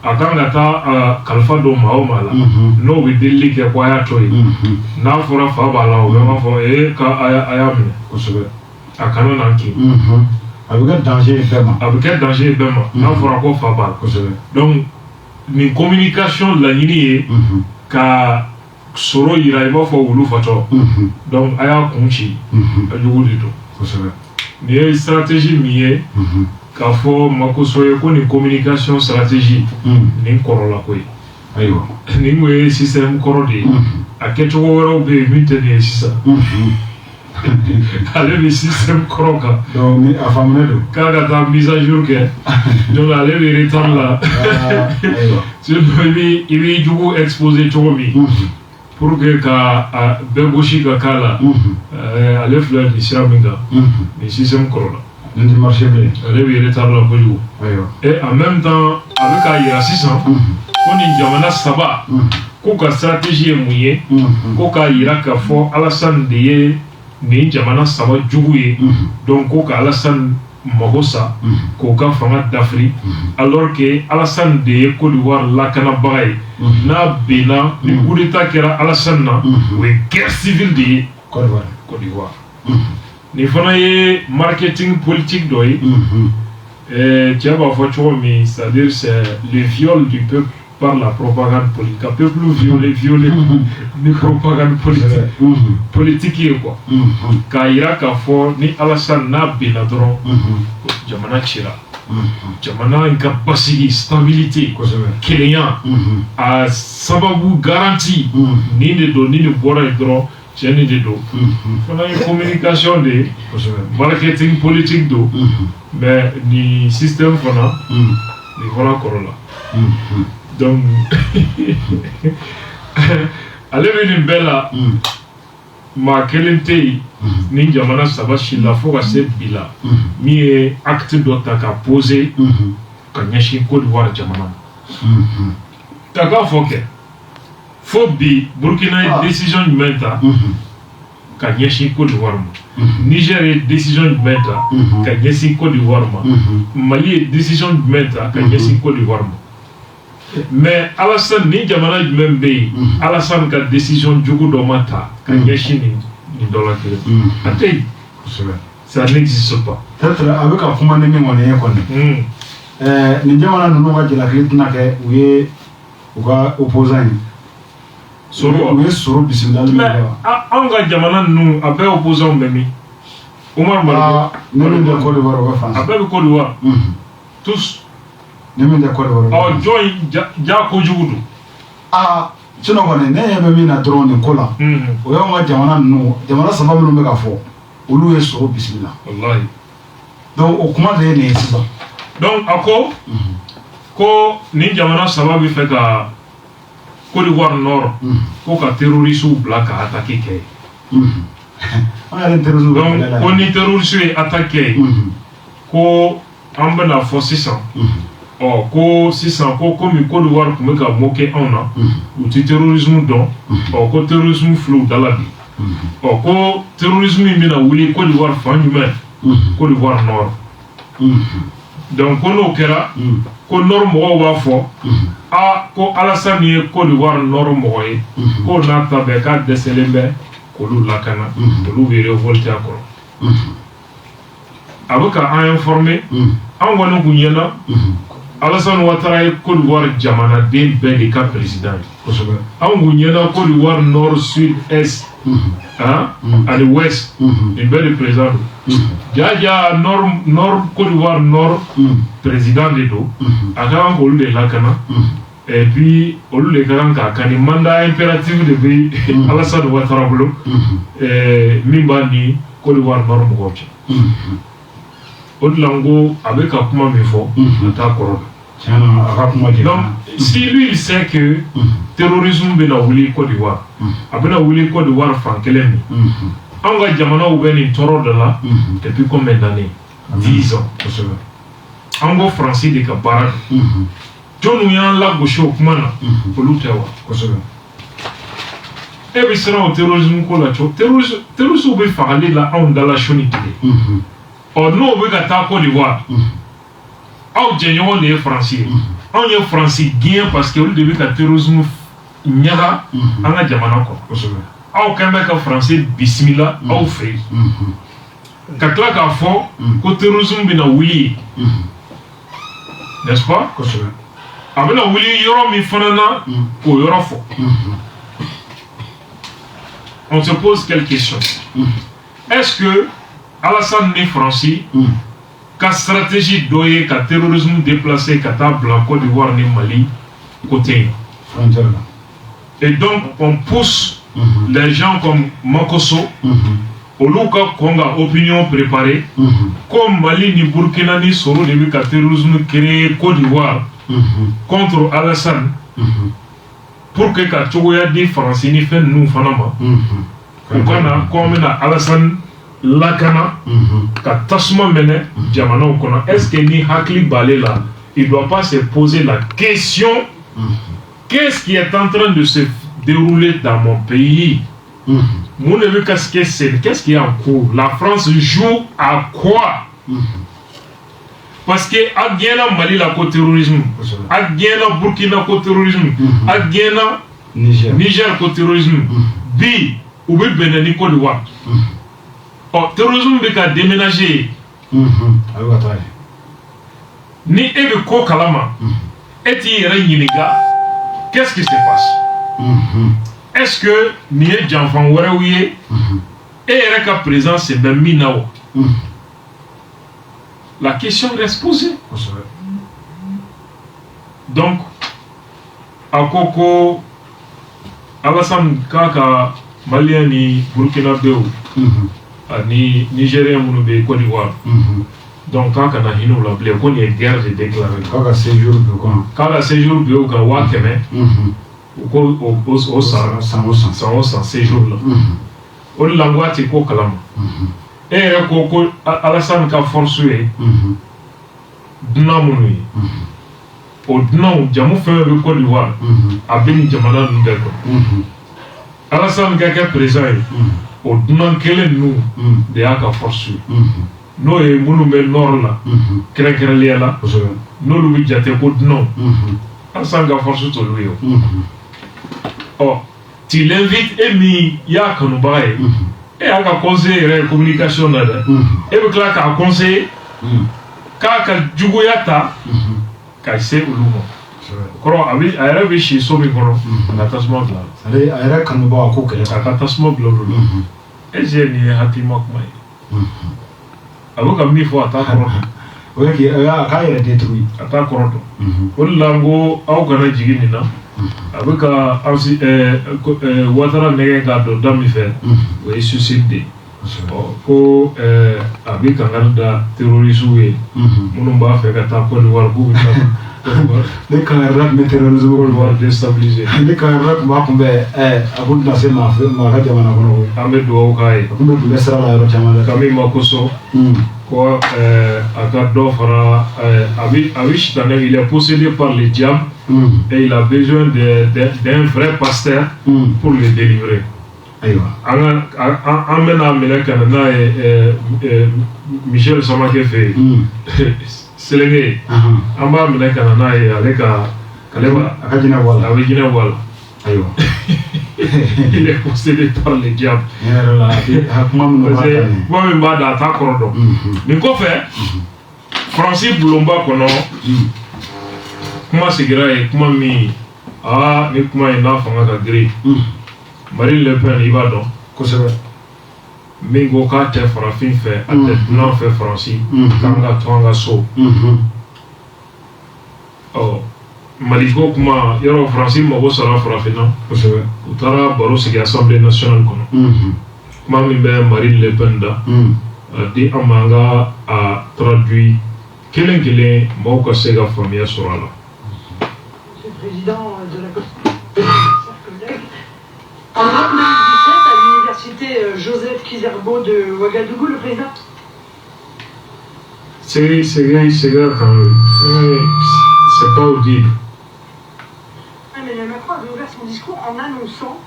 akanga ta kalfa do maoma la no we delli ke kwa ya toy na fora fa bala o ma fo ka aya mine ko se akano nanki avec danger bema na fora ko fa bala ko se donc ni communication la yini ka soro ira iba fo wulu fato donc aya kunchi ajugu dito ko se ni stratégie miye ka fo makosoye ko ni communication stratégie ni korola koy ayo ni ngwe système korodi akecho woro be mitene sisa ale bi système koroka donc ni afamne do kaga ta mise à jour ke donc ale bi retard la ayo tu ibi jugo exposer chomi pour que ka begoshi ka kala ale fleur di siraminga ni système korola ndi marché be ale bi retard la koju ayo et en même temps avec a 600 ko ni jamana saba ko ka stratégie mouillé ko ka ira ka fo Alassane de ye ni jamana saba jugu ye donc ko ka Alassane magosa ko ka fanga d'Afrique alors que Alassane de ye Côte d'Ivoire lakana bagay na bena ni coup d'état kera Alassane na we guerre civile de Côte d'Ivoire ni fana ye marketing politique do ye tu vas voir c'est-à-dire c'est le viol du peuple par la propagande politique. Le peuple violé, ni propagande politique quoi. Kaira Kafo, ni Alassane na Benadron, Jamana Chira. Jamana incapacité, stabilité, Kéléan, à Sababu garantie, ni de do, ni de boire et dron. Tiens de dos. On a une communication de marketing politique d'eau, mais ni système fana, ni voilà Corolla. Donc, allez venir bella, ma kelente ni jamana saba shila foga se bila, mi acte d'otaka posé, kanyashi Côte d'Ivoire jamana. Taka foke. Faut bi Burkina décision du meta ka nyeshi Côte d'Ivoire Niger décision du meta ka nyeshi Côte d'Ivoire Mali décision du meta ka nyeshi Côte d'Ivoire mais Alassane ni jamana du même pays Alassane ka décision du do mata ka nyeshi ni dollar que atay ça n'existe pas peut-être avec un commandement moyen qu'on ni jamana no ga jila kritina ke uye uga opposant soro bismillah mais on ga jamana nu abe opposant memi Omar Malgo même de Côte d'Ivoire ou France abe Côte d'Ivoire tous même de Côte d'Ivoire oh join ja ko jugudu sinon on est né même na drone kola o yo ga jamana sababu no mega fo olu e soro bismillah wallahi donc o kuma de ne siba donc ako ko ni jamana sababu fe ka Côte d'Ivoire Nord, ko ka terroriste bla ka attaquer ke. Donc on est terroriste attaqué. Ko ambana fo 600. Oh ko 600 ko comme Côte d'Ivoire ko ka moquer on a. Ou terrorisme don. Oh ko terrorisme flou dans la vie. Oh ko terrorisme mina wuli Côte d'Ivoire fan humain. Côte d'Ivoire Nord. Donc on okera ko Nord mo wa fo. Ko Alassane ye Côte d'Ivoire Nord mo ye. Ko na ta be ka deselembe ko lu lakana. Ko lu vere volte akoro. Aboka a informé an wonu kunyana Alassane Ouattara ye Côte d'Ivoire jamana den be de ka président. An kunyana Côte d'Ivoire Nord Sud Est. À l'ouest, il be de président. Jaja Nord Côte d'Ivoire Nord président de do. Aka ko lu de lakana. Et puis au lieu de quand le mandat impératif de Alassane Ouattara bolo Mimbani Côte d'Ivoire Nord Mogoche. Odlango avec un kuma mifo ata koro. Donc, si lui il sait que terrorisme bena wuli Côte d'Ivoire, abena wuli Côte d'Ivoire fankelemi. On va jamana ou ben une toro de là depuis combien d'années? 10 ans. On va français de Kabara. John Ouyan la gauche au Kumana pour l'Outawa. Et puis sera au terrorisme qu'on a choisi. Terrorisme peut faire aller là en dans la chonite. Or nous on veut gâter Côte d'Ivoire. On général les Français. On est Français gain parce que on devait que terrorisme nyaga en a jamana quoi. Au Québec français bismillah au fait. Kakla ka fo ko terrorisme bina wuli. N'est-ce pas? Abena wuli yoro mi fanana ko yoro fo. On se pose quelques questions. Est-ce que Alassane ni Français ka stratégie doye ka terrorisme déplacé ka ta blanc Côte d'Ivoire ni Mali côté et donc on pousse les gens comme Makosso Oluka Konga opinion préparée comme Mali ni Burkina ni Soro début ka terrorisme créé Côte d'Ivoire contre Alassane pour que ka Tchogoya di Français ni fait nous fanama ukana comme na Alassane Lakana, ka tasma mene, jamana okona. Est-ce que ni hakli balé là, il doit pas se poser la question qu'est-ce qui est en train de se dérouler dans mon pays? Mon neveu, qu'est-ce qui est en cours? La France joue à quoi? Parce que Aguena Mali la co-terrorisme, Aguena Burkina co-terrorisme, Aguena Niger co-terrorisme, Bi ou Bi Benani Côte d'Ivoire. Oh, terrorisme beka déménager. Ni ebe ko kalama. Eti yere yiniga. Qu'est-ce qui se passe? Est-ce que ni e janfan were ouye? Et yere ka présence c'est ben minao. La question reste posée. Donc, akoko Alassane Kaka Malien ni Burkina Faso. Ni Nigérien mounoube Côte d'Ivoire. Donc quand on a hino la blé, qu'on y a guerre de déclaré. Quand on séjour bio, quand on séjour bio, quand on a keme, au sang séjour là. On l'envoie c'est quoi calme. Et on Alassane ka forcé. Dna mounouye. Au dna ou jamu fait le Côte d'Ivoire. Abini jamana nous d'accord. Alassane ka présent. Au dnan kelen nous de aka force no e munu mel nord la kere liela no lu bi jate ko dnan asanga force to lui oh tu l'invites et mi ya kanu bae et aka conseiller communication na et be kla ka conseiller ka jugoyata ka se ulumo koro abi ayra bi shi so mi koro na tasmo la ale ayra kanu ba ko kele ka tasmo blolo et j'ai ni happy mock mai avoka mi fo ata koro o ki ka yere détruit ata koro to lango au kana jigini na avoka ausi watara nege ga do dami fe o e suicide ko abika nganda terrorisme munumba fe ka ta ko ni war bu les camarades météorologiques vont déstabiliser. Les camarades vont tomber à bout de la semaine, ma radio va n'avoir pas. Ahmed Douaoukaye. Comme vous laissez la radio chamada. Camille Makosso. Quoi, Agaddo Fara, Avish il est possédé par les diables et il a besoin d'un vrai pasteur pour le délivrer. Amène à Melekana et Michel Samake fait. Selenge, amba mina kana na ye aleka kaleba akajina wala avijina wala ayo il est possédé par les diables la hakuma mo ba tani bo mi ba da ta korodo ni ko fe Francis Boulomba kono kuma sigira e kuma mi ni kuma ina fanga ka gri Marine Le Pen ibado ko sebe Mingo ka te farafin fait à tête non fait Francis kanga twanga so oh maliko kuma yoro Francis mo sara farafina utara baro sigi assemblée nationale kono kuma mi be Marine Le Pen da di amanga a traduit kelen kelen mɔgɔw ka se ka faamuya sɔrɔ a la. Monsieur le Président de la chers collègues, en novembre 2017, à l'université Joseph Kizerbo de Ouagadougou, le président... C'est pas audible. Emmanuel Macron avait ouvert son discours en annonçant,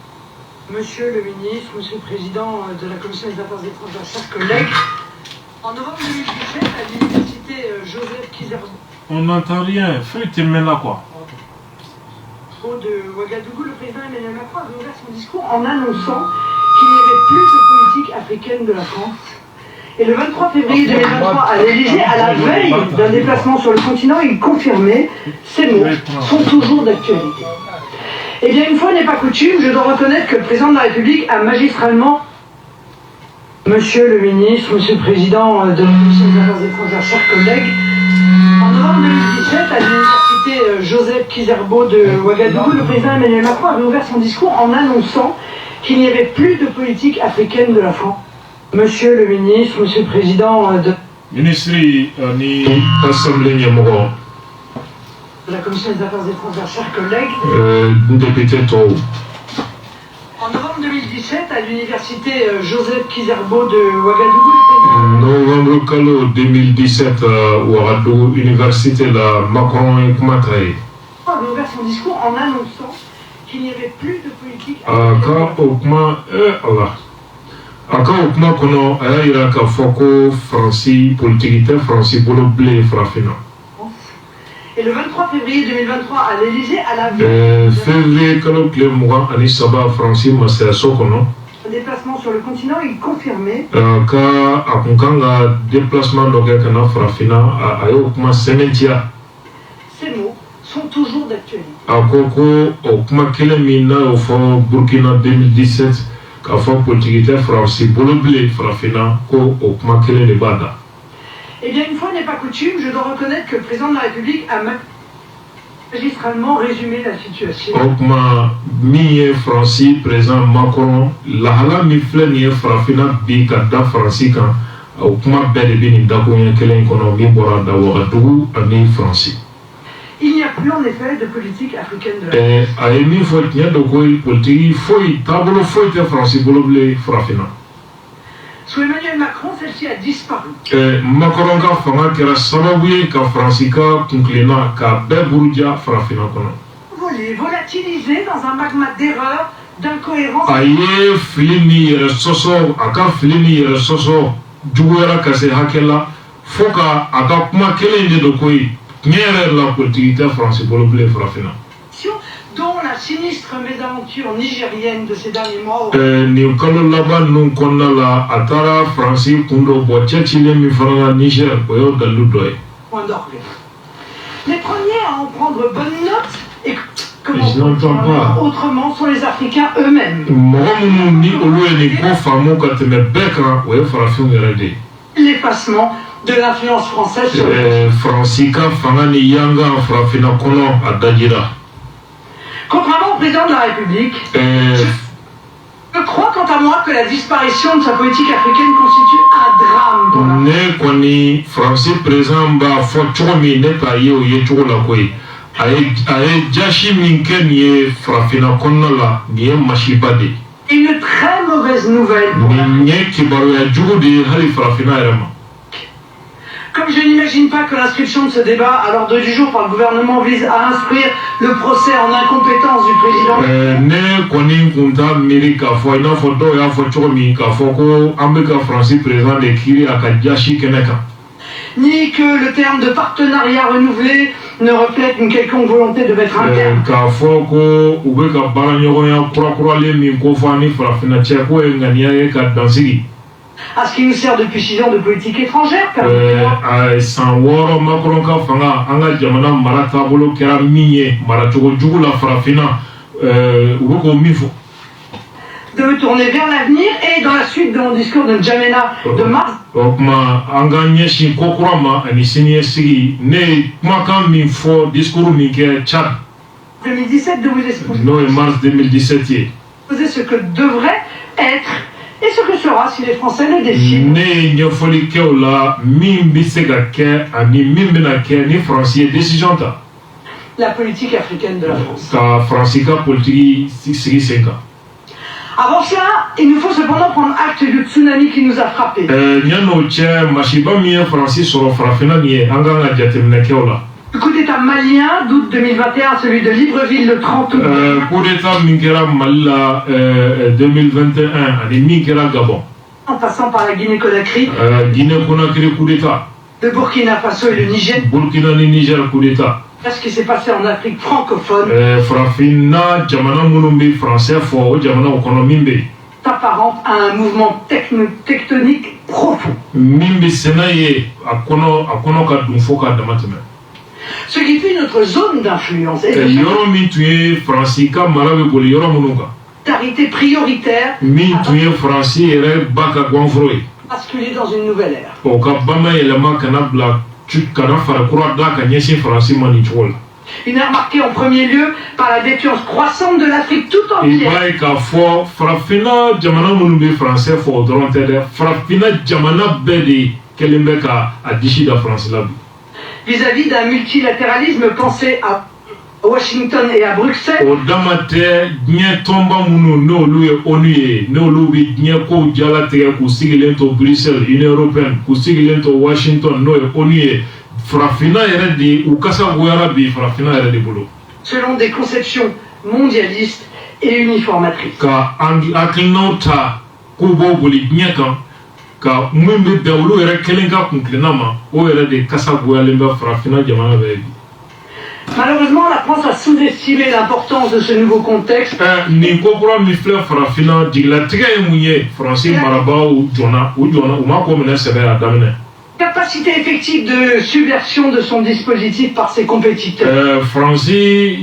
Monsieur le ministre, Monsieur le Président de la Commission des Affaires étrangères, chers collègues, en novembre 2017, à l'université Joseph Kizerbo. On n'entend rien. Fais-tu là quoi? De Ouagadougou, le président Emmanuel Macron avait ouvert son discours en annonçant qu'il n'y avait plus de politique africaine de la France. Et le 23 février 2023, à l'Élysée, à la veille d'un déplacement sur le continent, il confirmait ces mots sont toujours d'actualité. Eh bien, une fois n'est pas coutume, je dois reconnaître que le président de la République a magistralement, Monsieur le ministre, Monsieur le Président de la Commission des Affaires étrangères, chers collègues, en novembre 2017, à l'université Joseph Kizerbo de Ouagadougou, le président Emmanuel Macron avait ouvert son discours en annonçant qu'il n'y avait plus de politique africaine de la France. Monsieur le ministre, Monsieur le Président de la Commission des Affaires étrangères, chers collègues, en novembre 2017, à l'université Joseph Kizerbo de Ouagadougou, novembre 2017, Ouagadougou, université la Macron et Kumatraï. avait ouvert son discours en annonçant qu'il n'y avait plus de politique Aka okuma kono ayira ka foko Franci politique Franci bolo blé frafina. Et le 23 février 2023 à l'Élysée, à la veille février kalo kle mugan ani saba Franci masaya sokono. Un déplacement sur le continent, il confirmait ka akunkanga déplacement doge kana frafina ayo okuma sementia. Ces mots sont toujours d'actualité. Akoko okuma kele mina ofo Burkina 2017 ka fɔ politique Franci bolo blé frafina ko okuma kele de bada. Eh bien, une fois n'est pas coutume, je dois reconnaître que le président de la République a magistralement résumé la situation. Okuma mi Franci président Macron lahala mi filɛ nin ye farafina bi ka da Franci kan okuma bɛɛ de bɛ nin dakoɲɛ kelen kɔnɔ min bɔra da Ouagadougou ani Franci. Il n'y a plus en effet de politique africaine de la France. A ye min fɔ tiɲɛ do ko politique foyi taabolo foyi tɛ Franci bolo bilen farafina. Sous Emmanuel Macron, celle-ci a disparu. Macron ka fanga kɛra sababu ye ka Franci ka kunkilenna ka bɛɛ buruja farafina kɔnɔ. Volé, volatilisé dans un magma d'erreurs, d'incohérences. A ye fili ni yɛrɛ sɔsɔ a ka fili ni yɛrɛ sɔsɔ juguyara ka se hakɛ la fo ka a ka kuma kelen de do koyi tiɲɛ yɛrɛ la politique tɛ Franci bolo bilen farafina. Dont la sinistre mésaventure nigérienne de ces derniers mois. Nin kalo laban ninnu kɔnɔna la a taara Franci kun dɔ bɔ cɛ cilen min fana na Niger o y'o dalilu dɔ ye. Point d'orgue. Les premiers à en prendre bonne note et comment autrement sont les Africains eux-mêmes. Mɔgɔ minnu ni olu ye nin ko faamu ka tɛmɛ bɛɛ kan o ye farafinw yɛrɛ de ye. L'effacement de l'influence française sur Franci ka fanga ni yanga farafina kɔnɔ a dajira. Contrairement au président de la République, je crois quant à moi que la disparition de sa politique africaine constitue un drame pour la ne kɔni Franci président b'a fɔ cogo min ne t'a ye o ye cogo la koyi a ye jasi min kɛ nin ye farafina kɔnɔna la nin ye masiba de ye. Une très mauvaise nouvelle. Nin ye kibaruya jugu de ye hali farafina yɛrɛ ma. Comme je n'imagine pas que l'inscription de ce débat à l'ordre du jour par le gouvernement vise à instruire le procès en incompétence du président. Ne kɔni kun t'a miiri k'a fɔ i n'a fɔ dɔw y'a fɔ cogo min k'a fɔ ko an bɛ ka Franci président de kiiri a ka jasi kɛnɛ kan. Ni que le terme de partenariat renouvelé ne reflète une quelconque volonté de mettre un terme. K'a fɔ ko u bɛ ka baaraɲɔgɔnya kurakuralen min ko fɔ ani farafina cɛ k'o ye ŋaniya ye ka dansigi. À ce qui nous sert depuis 6 ans de politique étrangère, san wɔɔrɔ Macron ka fanga an ka jamana mara taabolo kɛra min ye maracogo jugu la farafina u bɛ k'o min fɔ. De me tourner vers l'avenir et dans la suite de mon discours de N'Djamena de mars. O kuma an ka ɲɛsin ko kura ma ani siniɲɛsigi ne ye kumakan min fɔ discours min kɛ Tchad 2017 de vous exposer n'o ye mars 2017 ye. Ce que devrait être et ce que sera fera si les Français le décident. Ne ɲɛfɔli kɛ o la min bɛ se ka kɛ ani min bɛna kɛ ni Faransi ye décision ta. La politique africaine de la France. Ka Faransi ka politiki sigi sen kan. Avant cela, il nous faut cependant prendre acte du tsunami qui nous a frappés. Ɲan'o cɛ masiba min ye Faransi sɔrɔ farafinna nin ye an kan ka jateminɛ kɛ o la. Le coup d'État malien d'août 2021, celui de Libreville le 30 août. Coup d'État min kɛra Mali la 2021 ani min kɛra Gabon. En passant par la Guinée-Conakry, Guinée-Conakry coup d'État. le Burkina Faso et le Niger. Burkina ni Niger coup d'État. Ce qui s'est passé en Afrique francophone. Farafinna jamana minnu bɛ français fɔ o jamana o kɔnɔ min bɛ yen. S'apparente à un mouvement tectonique profond. Min bɛ sɛnɛ ye a kɔnɔ ka dun fo k'a dama tɛmɛ. Ce qui fait notre zone d'influence. Yɔrɔ min tun ye Faransi ka mara bɛ boli yɔrɔ minnu kan. Solidarité prioritaire. Min tun ye Faransi yɛrɛ ba ka gɔnforo ye. Basculer dans une nouvelle ère. O ka bamayɛlɛma kana bila kana fara kura da ka ɲɛsin Faransi ma nin cogo la. Une ère marquée en premier lieu par la défiance croissante de l'Afrique tout I entière. b'a ye k'a fɔ farafinna jamana minnu bɛ français fɔ o dɔrɔn tɛ dɛ farafinna jamana bɛɛ de kɛlen bɛ ka a disi da Faransi la bi. Vis-à-vis d'un multilatéralisme pensé à Washington et à Bruxelles. O dama tɛ diɲɛ tɔnba minnu n'olu ye ONU ye n'olu bɛ diɲɛ kow jalatigɛ k'u sigilen to Bruxelles Union européenne k'u sigilen to Washington n'o ye ONU ye farafinna yɛrɛ de u kasa goyara bi farafinna yɛrɛ de bolo. Selon des conceptions mondialistes et uniformatrices. Ka hakilinaw ta k'u b'o boli diɲɛ kan ka min bɛ bɛn olu yɛrɛ kelen ka kunkilenna ma o yɛrɛ de kasa goyalen bɛ farafinna jamana bɛɛ bi. Malheureusement, la France a sous-estimé l'importance de ce nouveau contexte. Nin ko kura min filɛ farafinna jigilatigɛ ye mun ye Faransi marabaaw jɔnna u ma ko minɛ sɛbɛ a daminɛ. Capacité effective de subversion de son dispositif par ses compétiteurs. Faransi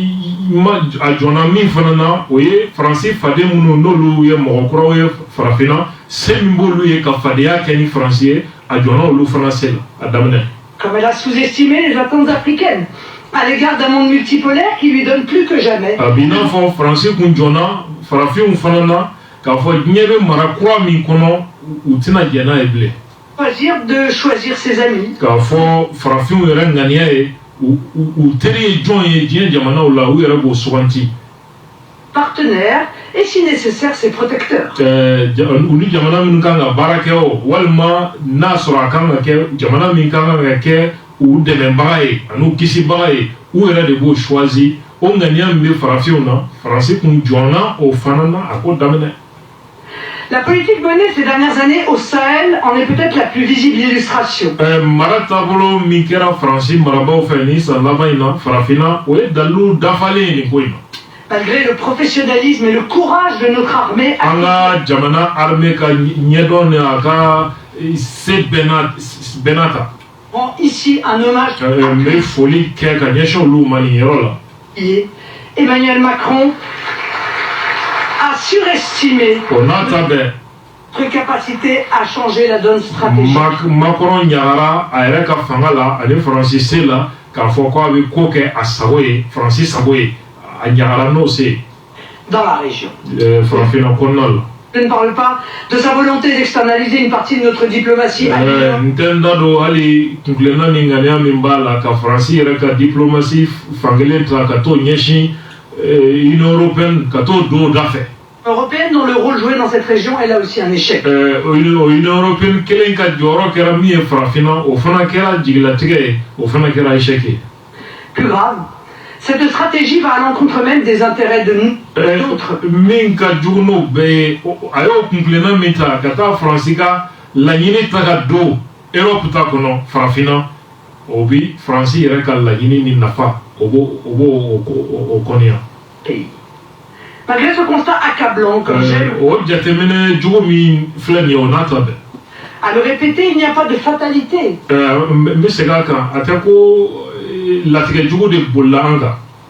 a jɔnna min fana na o ye Faransi faden minnu n'olu ye mɔgɔ kuraw ye farafinna se min b'olu ye ka fadenya kɛ ni Faransi ye a jɔnna olu fana se la a daminɛ. Comme elle a sous-estimé les attentes africaines à l'égard d'un monde multipolaire qui lui donne plus que jamais. A b'i n'a fɔ Faransi kun jɔnna farafinw fana na k'a fɔ diɲɛ bɛ mara kura min kɔnɔ u tɛna jɛn n'a ye bilen. Choisir ses amis. K'a fɔ farafinw yɛrɛ ŋaniya ye u teri ye jɔn ye diɲɛ jamanaw la u yɛrɛ b'o suganti. Partenaires et si nécessaire ses protecteurs. U ni jamana min kan ka baara kɛ o walima n'a sɔrɔ a kan ka kɛ jamana min kan ka kɛ u dɛmɛbaga ye an'u kisibaga ye u yɛrɛ de b'o choisi o ŋaniya min bɛ farafinw na Faransi kun jɔnna o fana na a ko daminɛ. La politique menée ces dernières années au Sahel en est peut-être la plus visible illustration. Mara taabolo min kɛra Faransi marabaaw fɛ ni san laban in na farafinna o ye dalilu dafalen ye nin ko in na. Malgré le professionnalisme et le courage de notre armée. An ka jamana armée ka ɲɛdɔn ni a ka se bɛɛ n'a ta. Rend ici un hommage. N bɛ foli kɛ ka ɲɛsin olu ma nin yɔrɔ la. Emmanuel Macron a surestimé notre capacité à changer la donne stratégique. Macron ɲagara a yɛrɛ ka fanga la ani Faransi se la k'a fɔ ko a bɛ ko kɛ a sago ye Faransi sago ye a ɲagara n'o se. Dans la région. Farafinna kɔnɔna la. Je ne parle pas de sa volonté d'externaliser une partie de notre diplomatie ailleurs. N tɛ n da don hali kunkilenna ni ŋaniya min b'a la ka Faransi yɛrɛ ka diplomatie fankelen ta ka t'o ɲɛsin Union européenne ka t'o don o da fɛ. Européenne dont le rôle joué dans cette région est là aussi un échec. Union européenne kelen ka jɔyɔrɔ kɛra min ye farafinna o fana kɛra jigilatigɛ ye o fana kɛra échec ye. Plus grave, cette stratégie va à l'encontre même des intérêts de nous, d'autres. Min ka jugu n'o bɛɛ ye a y'o kunkilenna min ta ka taa Faransi ka laɲini ta ka don Europe ta kɔnɔ farafinna o bi Faransi yɛrɛ ka laɲini ni nafa o b'o kɔniya. Malgré ce constat accablant, comme j'aime à le répéter, il n'y a pas de fatalité.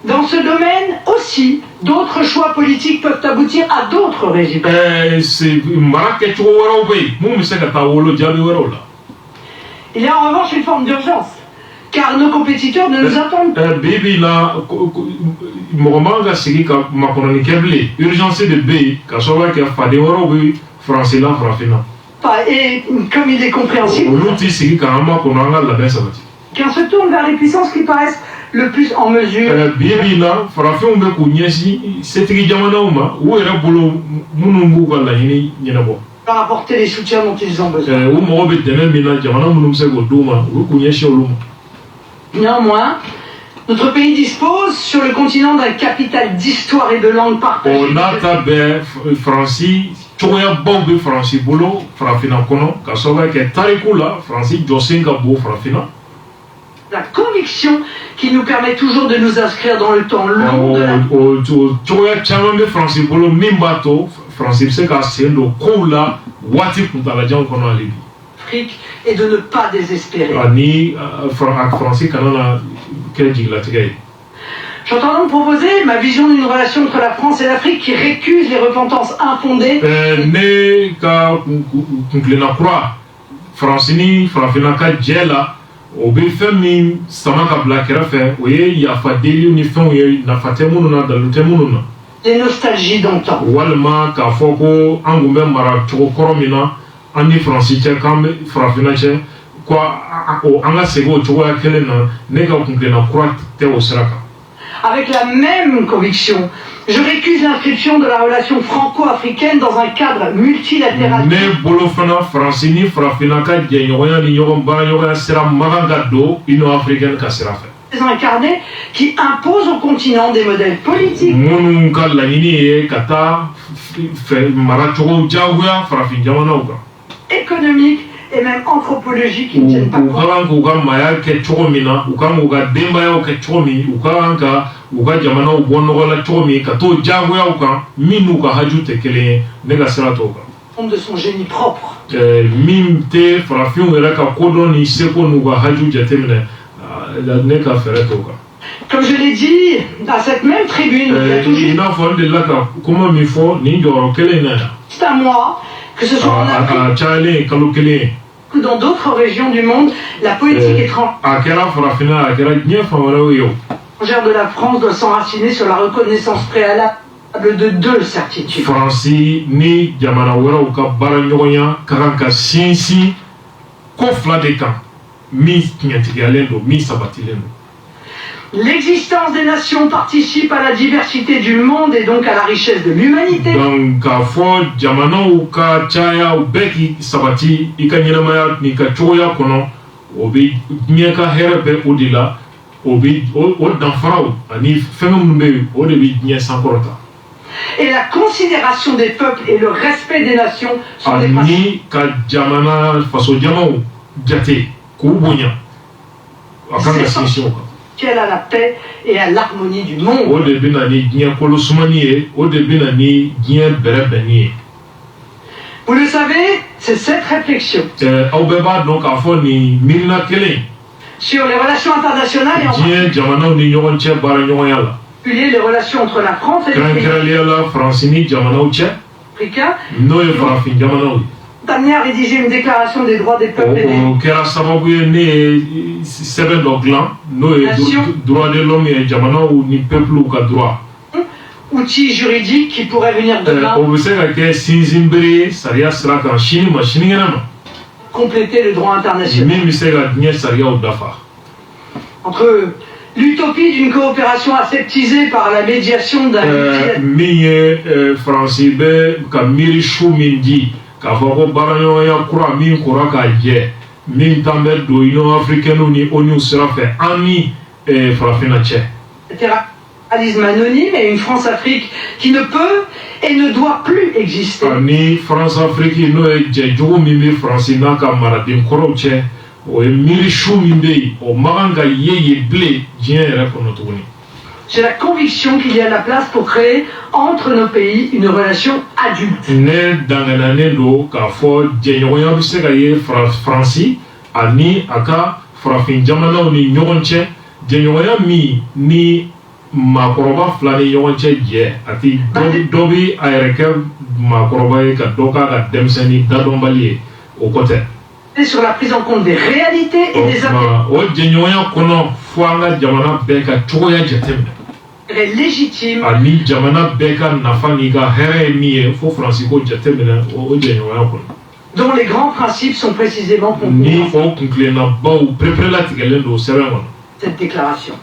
Dans ce domaine aussi, d'autres choix politiques peuvent aboutir à d'autres résultats. Il y a en revanche une forme d'urgence, car nos compétiteurs ne nous attendent pas. Mɔgɔ man ka sigi ka makɔnɔni kɛ bilen urgence de bɛ yen ka sababu kɛ faden wɛrɛw bɛ français là farafina. Et comme il est compréhensible, qu'un se tourne vers les puissances qui paraissent le plus en mesure leur apporter les soutiens dont ils ont besoin. Néanmoins, notre pays dispose sur le continent d'un capital d'histoire et de langue partagée. La conviction qui nous permet toujours de nous inscrire dans le temps long de l'Afrique et de ne pas désespérer. J'entends donc proposer ma vision d'une relation entre la France et l'Afrique qui récuse les repentances infondées. Les nostalgies d'antan. Avec la même conviction, je récuse l'inscription de la relation franco-africaine dans un cadre multilatéral. Incarné qui impose au continent des modèles politiques, économiques et même anthropologiques qui ne tiennent pas compte. De son génie propre. Comme je l'ai dit à cette même tribune, c'est à moi, que ce soit en Afrique ou dans d'autres régions du monde, la politique étrangère de la France doit s'enraciner sur la reconnaissance préalable de deux certitudes. L'existence des nations participe à la diversité du monde et donc à la richesse de l'humanité. Et la considération des peuples et le respect des nations sont des principes à la paix et à l'harmonie du monde. Vous le savez, c'est cette réflexion sur les relations internationales et en particulier les relations entre la France et les pays africains amené à rédiger une déclaration des droits des peuples et des nations, outil juridique qui pourrait venir demain compléter le droit international. Entre l'utopie d'une coopération aseptisée par la médiation d'un multilatéralisme anonyme et une France-Afrique qui ne peut et ne doit plus exister. J'ai la conviction qu'il y a la place pour créer entre nos pays une relation adulte. Sur la prise en compte des réalités et des légitime ani jamana beka nafa ni ka here mi ye fo Francisco jatemena o jenyoya ko dont les grands principes sont précisément ni contenus o kunklena baw prepare tigelen do seben dans cette déclaration.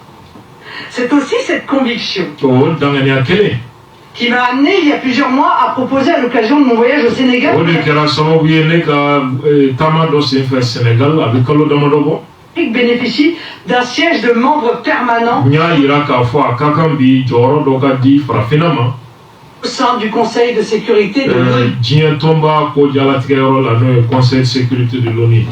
C'est aussi cette conviction o dangani akele qui m'a amené il y a plusieurs mois à proposer à l'occasion de mon voyage au Sénégal o de kera sababu ye ne ka tama do sen fa Sénégal abikalo damadogo bénéficie d'un siège de membre permanent nya ira ka fo akakan bi joro do ka di farafinama au sein du Conseil de sécurité de l'ONU. Diɲɛ tɔnba ko jalatigɛyɔrɔ la n'o ye Conseil de sécurité de l'ONU.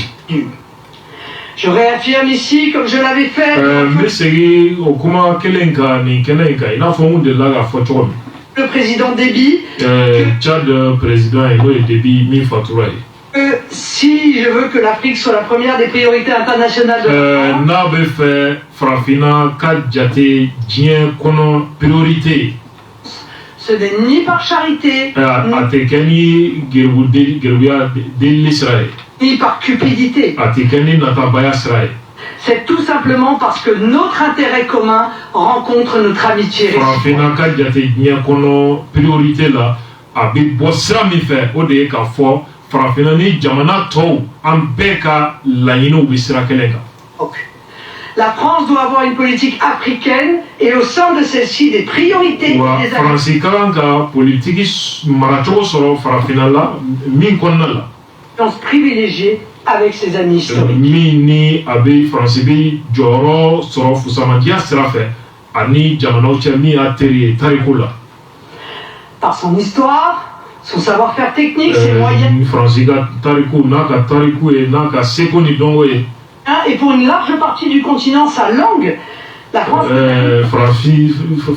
Je réaffirme ici, comme je l'avais fait, n bɛ segin o kuma kelen kan nin kɛnɛ in kan i n'a fɔ n kun delila k'a fɔ cogo min. le président Déby, Tchad président ye n'o ye Déby min fatura ye. que si je veux que l'Afrique soit la première des priorités internationales de la France, n'a bɛ fɛ farafinna ka jate diɲɛ kɔnɔ priorité. ce n'est ni par charité, A tɛ kɛ ni geribuya delili sira ye. ni par cupidité. A tɛ kɛ ni natabaya sira ye. C'est tout simplement parce que notre intérêt commun rencontre notre amitié réciproque. Farafina ka jate diɲɛ kɔnɔ priorité la a bɛ bɔ sira min fɛ o de ye k'a fɔ farafina ni jamana tɔw an bɛɛ ka laɲiniw bɛ sira kelen kan. Donc, la France doit avoir une politique africaine et au sein de celle-ci des priorités Wa et des Faransi ka kan ka politiki maracogo sɔrɔ farafina la min kɔnɔna la. alliances privilégiées avec ses amis historiques. Min ni a bɛ Faransi bɛ jɔyɔrɔ sɔrɔ fusamadiya sira fɛ ani jamanaw cɛ min y'a teri ye tariku la. Par son histoire, son savoir-faire technique, ses moyens, Faransi ka tariku n'a ka tariku ye n'a ka seko ni dɔnko ye. et pour une large partie du continent, sa langue, la France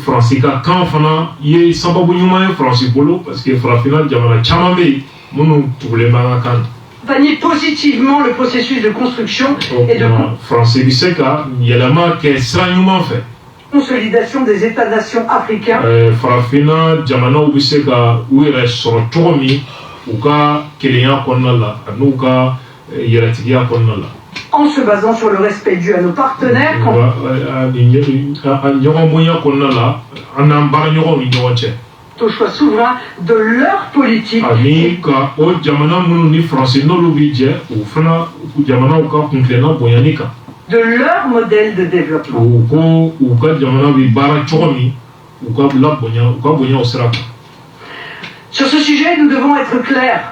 Faransi ka kan fana ye sababu ɲuman ye Faransi bolo parce que farafina jamana caman bɛ yen minnu tugulen b'an ka kan. accompagner positivement le processus de construction et de Faransi bɛ se ka yɛlɛma kɛ sira ɲuman fɛ. consolidation des États-nations africains Farafina jamanaw bɛ se ka u yɛrɛ sɔrɔ cogo min u ka kelenya kɔnɔna la an'u ka yɛrɛtigiya kɔnɔna la. en se basant sur le respect dû à nos partenaires quand ɲɔgɔn bonya kɔnɔna la an n'an baaraɲɔgɔnw ni ɲɔgɔn cɛ. au choix souverain de leur politique Ani ka o jamana minnu ni Faransi n'olu bɛ jɛ u fana jamanaw ka kuntilenna bonyani kan. de leur modèle de développement. U ko u ka jamana bɛ baara cogo min u ka bonya o sira kan. Sur ce sujet, nous devons être clairs.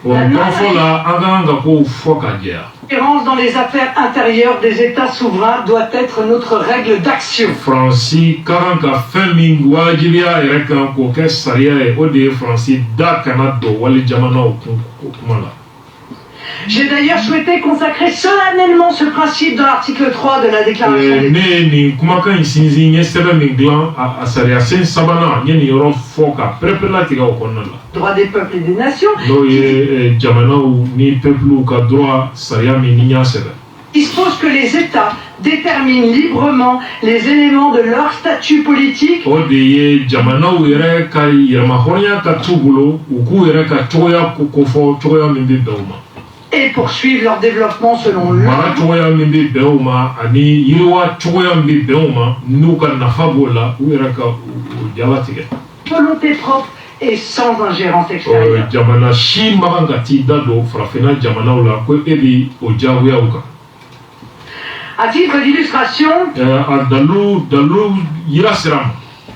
Wa kɔrɔfɔ la an ka kan ka kow fɔ ka jɛya. La différence dans les affaires intérieures des États souverains doit être notre règle d'action. Faransi ka kan ka fɛn min wajibiya yɛrɛ kan k'o kɛ sariya ye o de ye Faransi da kana don wali jamanaw kuma la. J'ai d'ailleurs souhaité consacrer solennellement ce principe dans l'article 3 de la déclaration des Ne ye nin kumakan in sinsin n ye sɛbɛn min dilan a sariya sen sabanan n ye nin yɔrɔ fɔ ka pɛrɛpɛrɛ latigɛ o kɔnɔna la. droits des peuples et des nations, N'o ye jamanaw ni peuple ka droit sariya min ni y'a sɛbɛn. dispose que les États déterminent librement les éléments de leur statut politique O de ye jamanaw yɛrɛ ka yɛrɛmahɔrɔnya ka t'u bolo u k'u yɛrɛ ka cogoya kofɔ cogoya min bɛ bɛn u ma. et poursuivent leur développement selon Mara leur cogoya min bɛ bɛn u ma ani yiriwa cogoya min bɛ bɛn u ma n'u ka nafa b'o la u yɛrɛ ka o jalatigɛ. volonté propre et sans ingérence extérieure. Jamana si ma kan ka t'i da don farafinna jamanaw la ko e bɛ o diyagoyaw kan. À titre d'illustration, A dalu yira sira ma.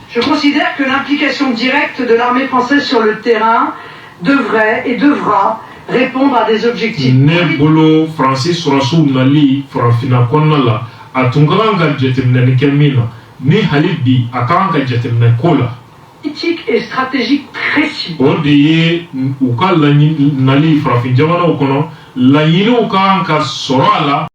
je considère que l'implication directe de l'armée française sur le terrain devrait et devra répondre à des objectifs Ne bolo Faransi sɔrɔsiw nali farafinna kɔnɔna la a tun ka kan ka jateminɛli kɛ min na ni hali bi a ka kan ka jateminɛ ko la. politiques et stratégiques précis. O de ye u ka nali farafin jamanaw kɔnɔ laɲiniw ka kan ka sɔrɔ a la.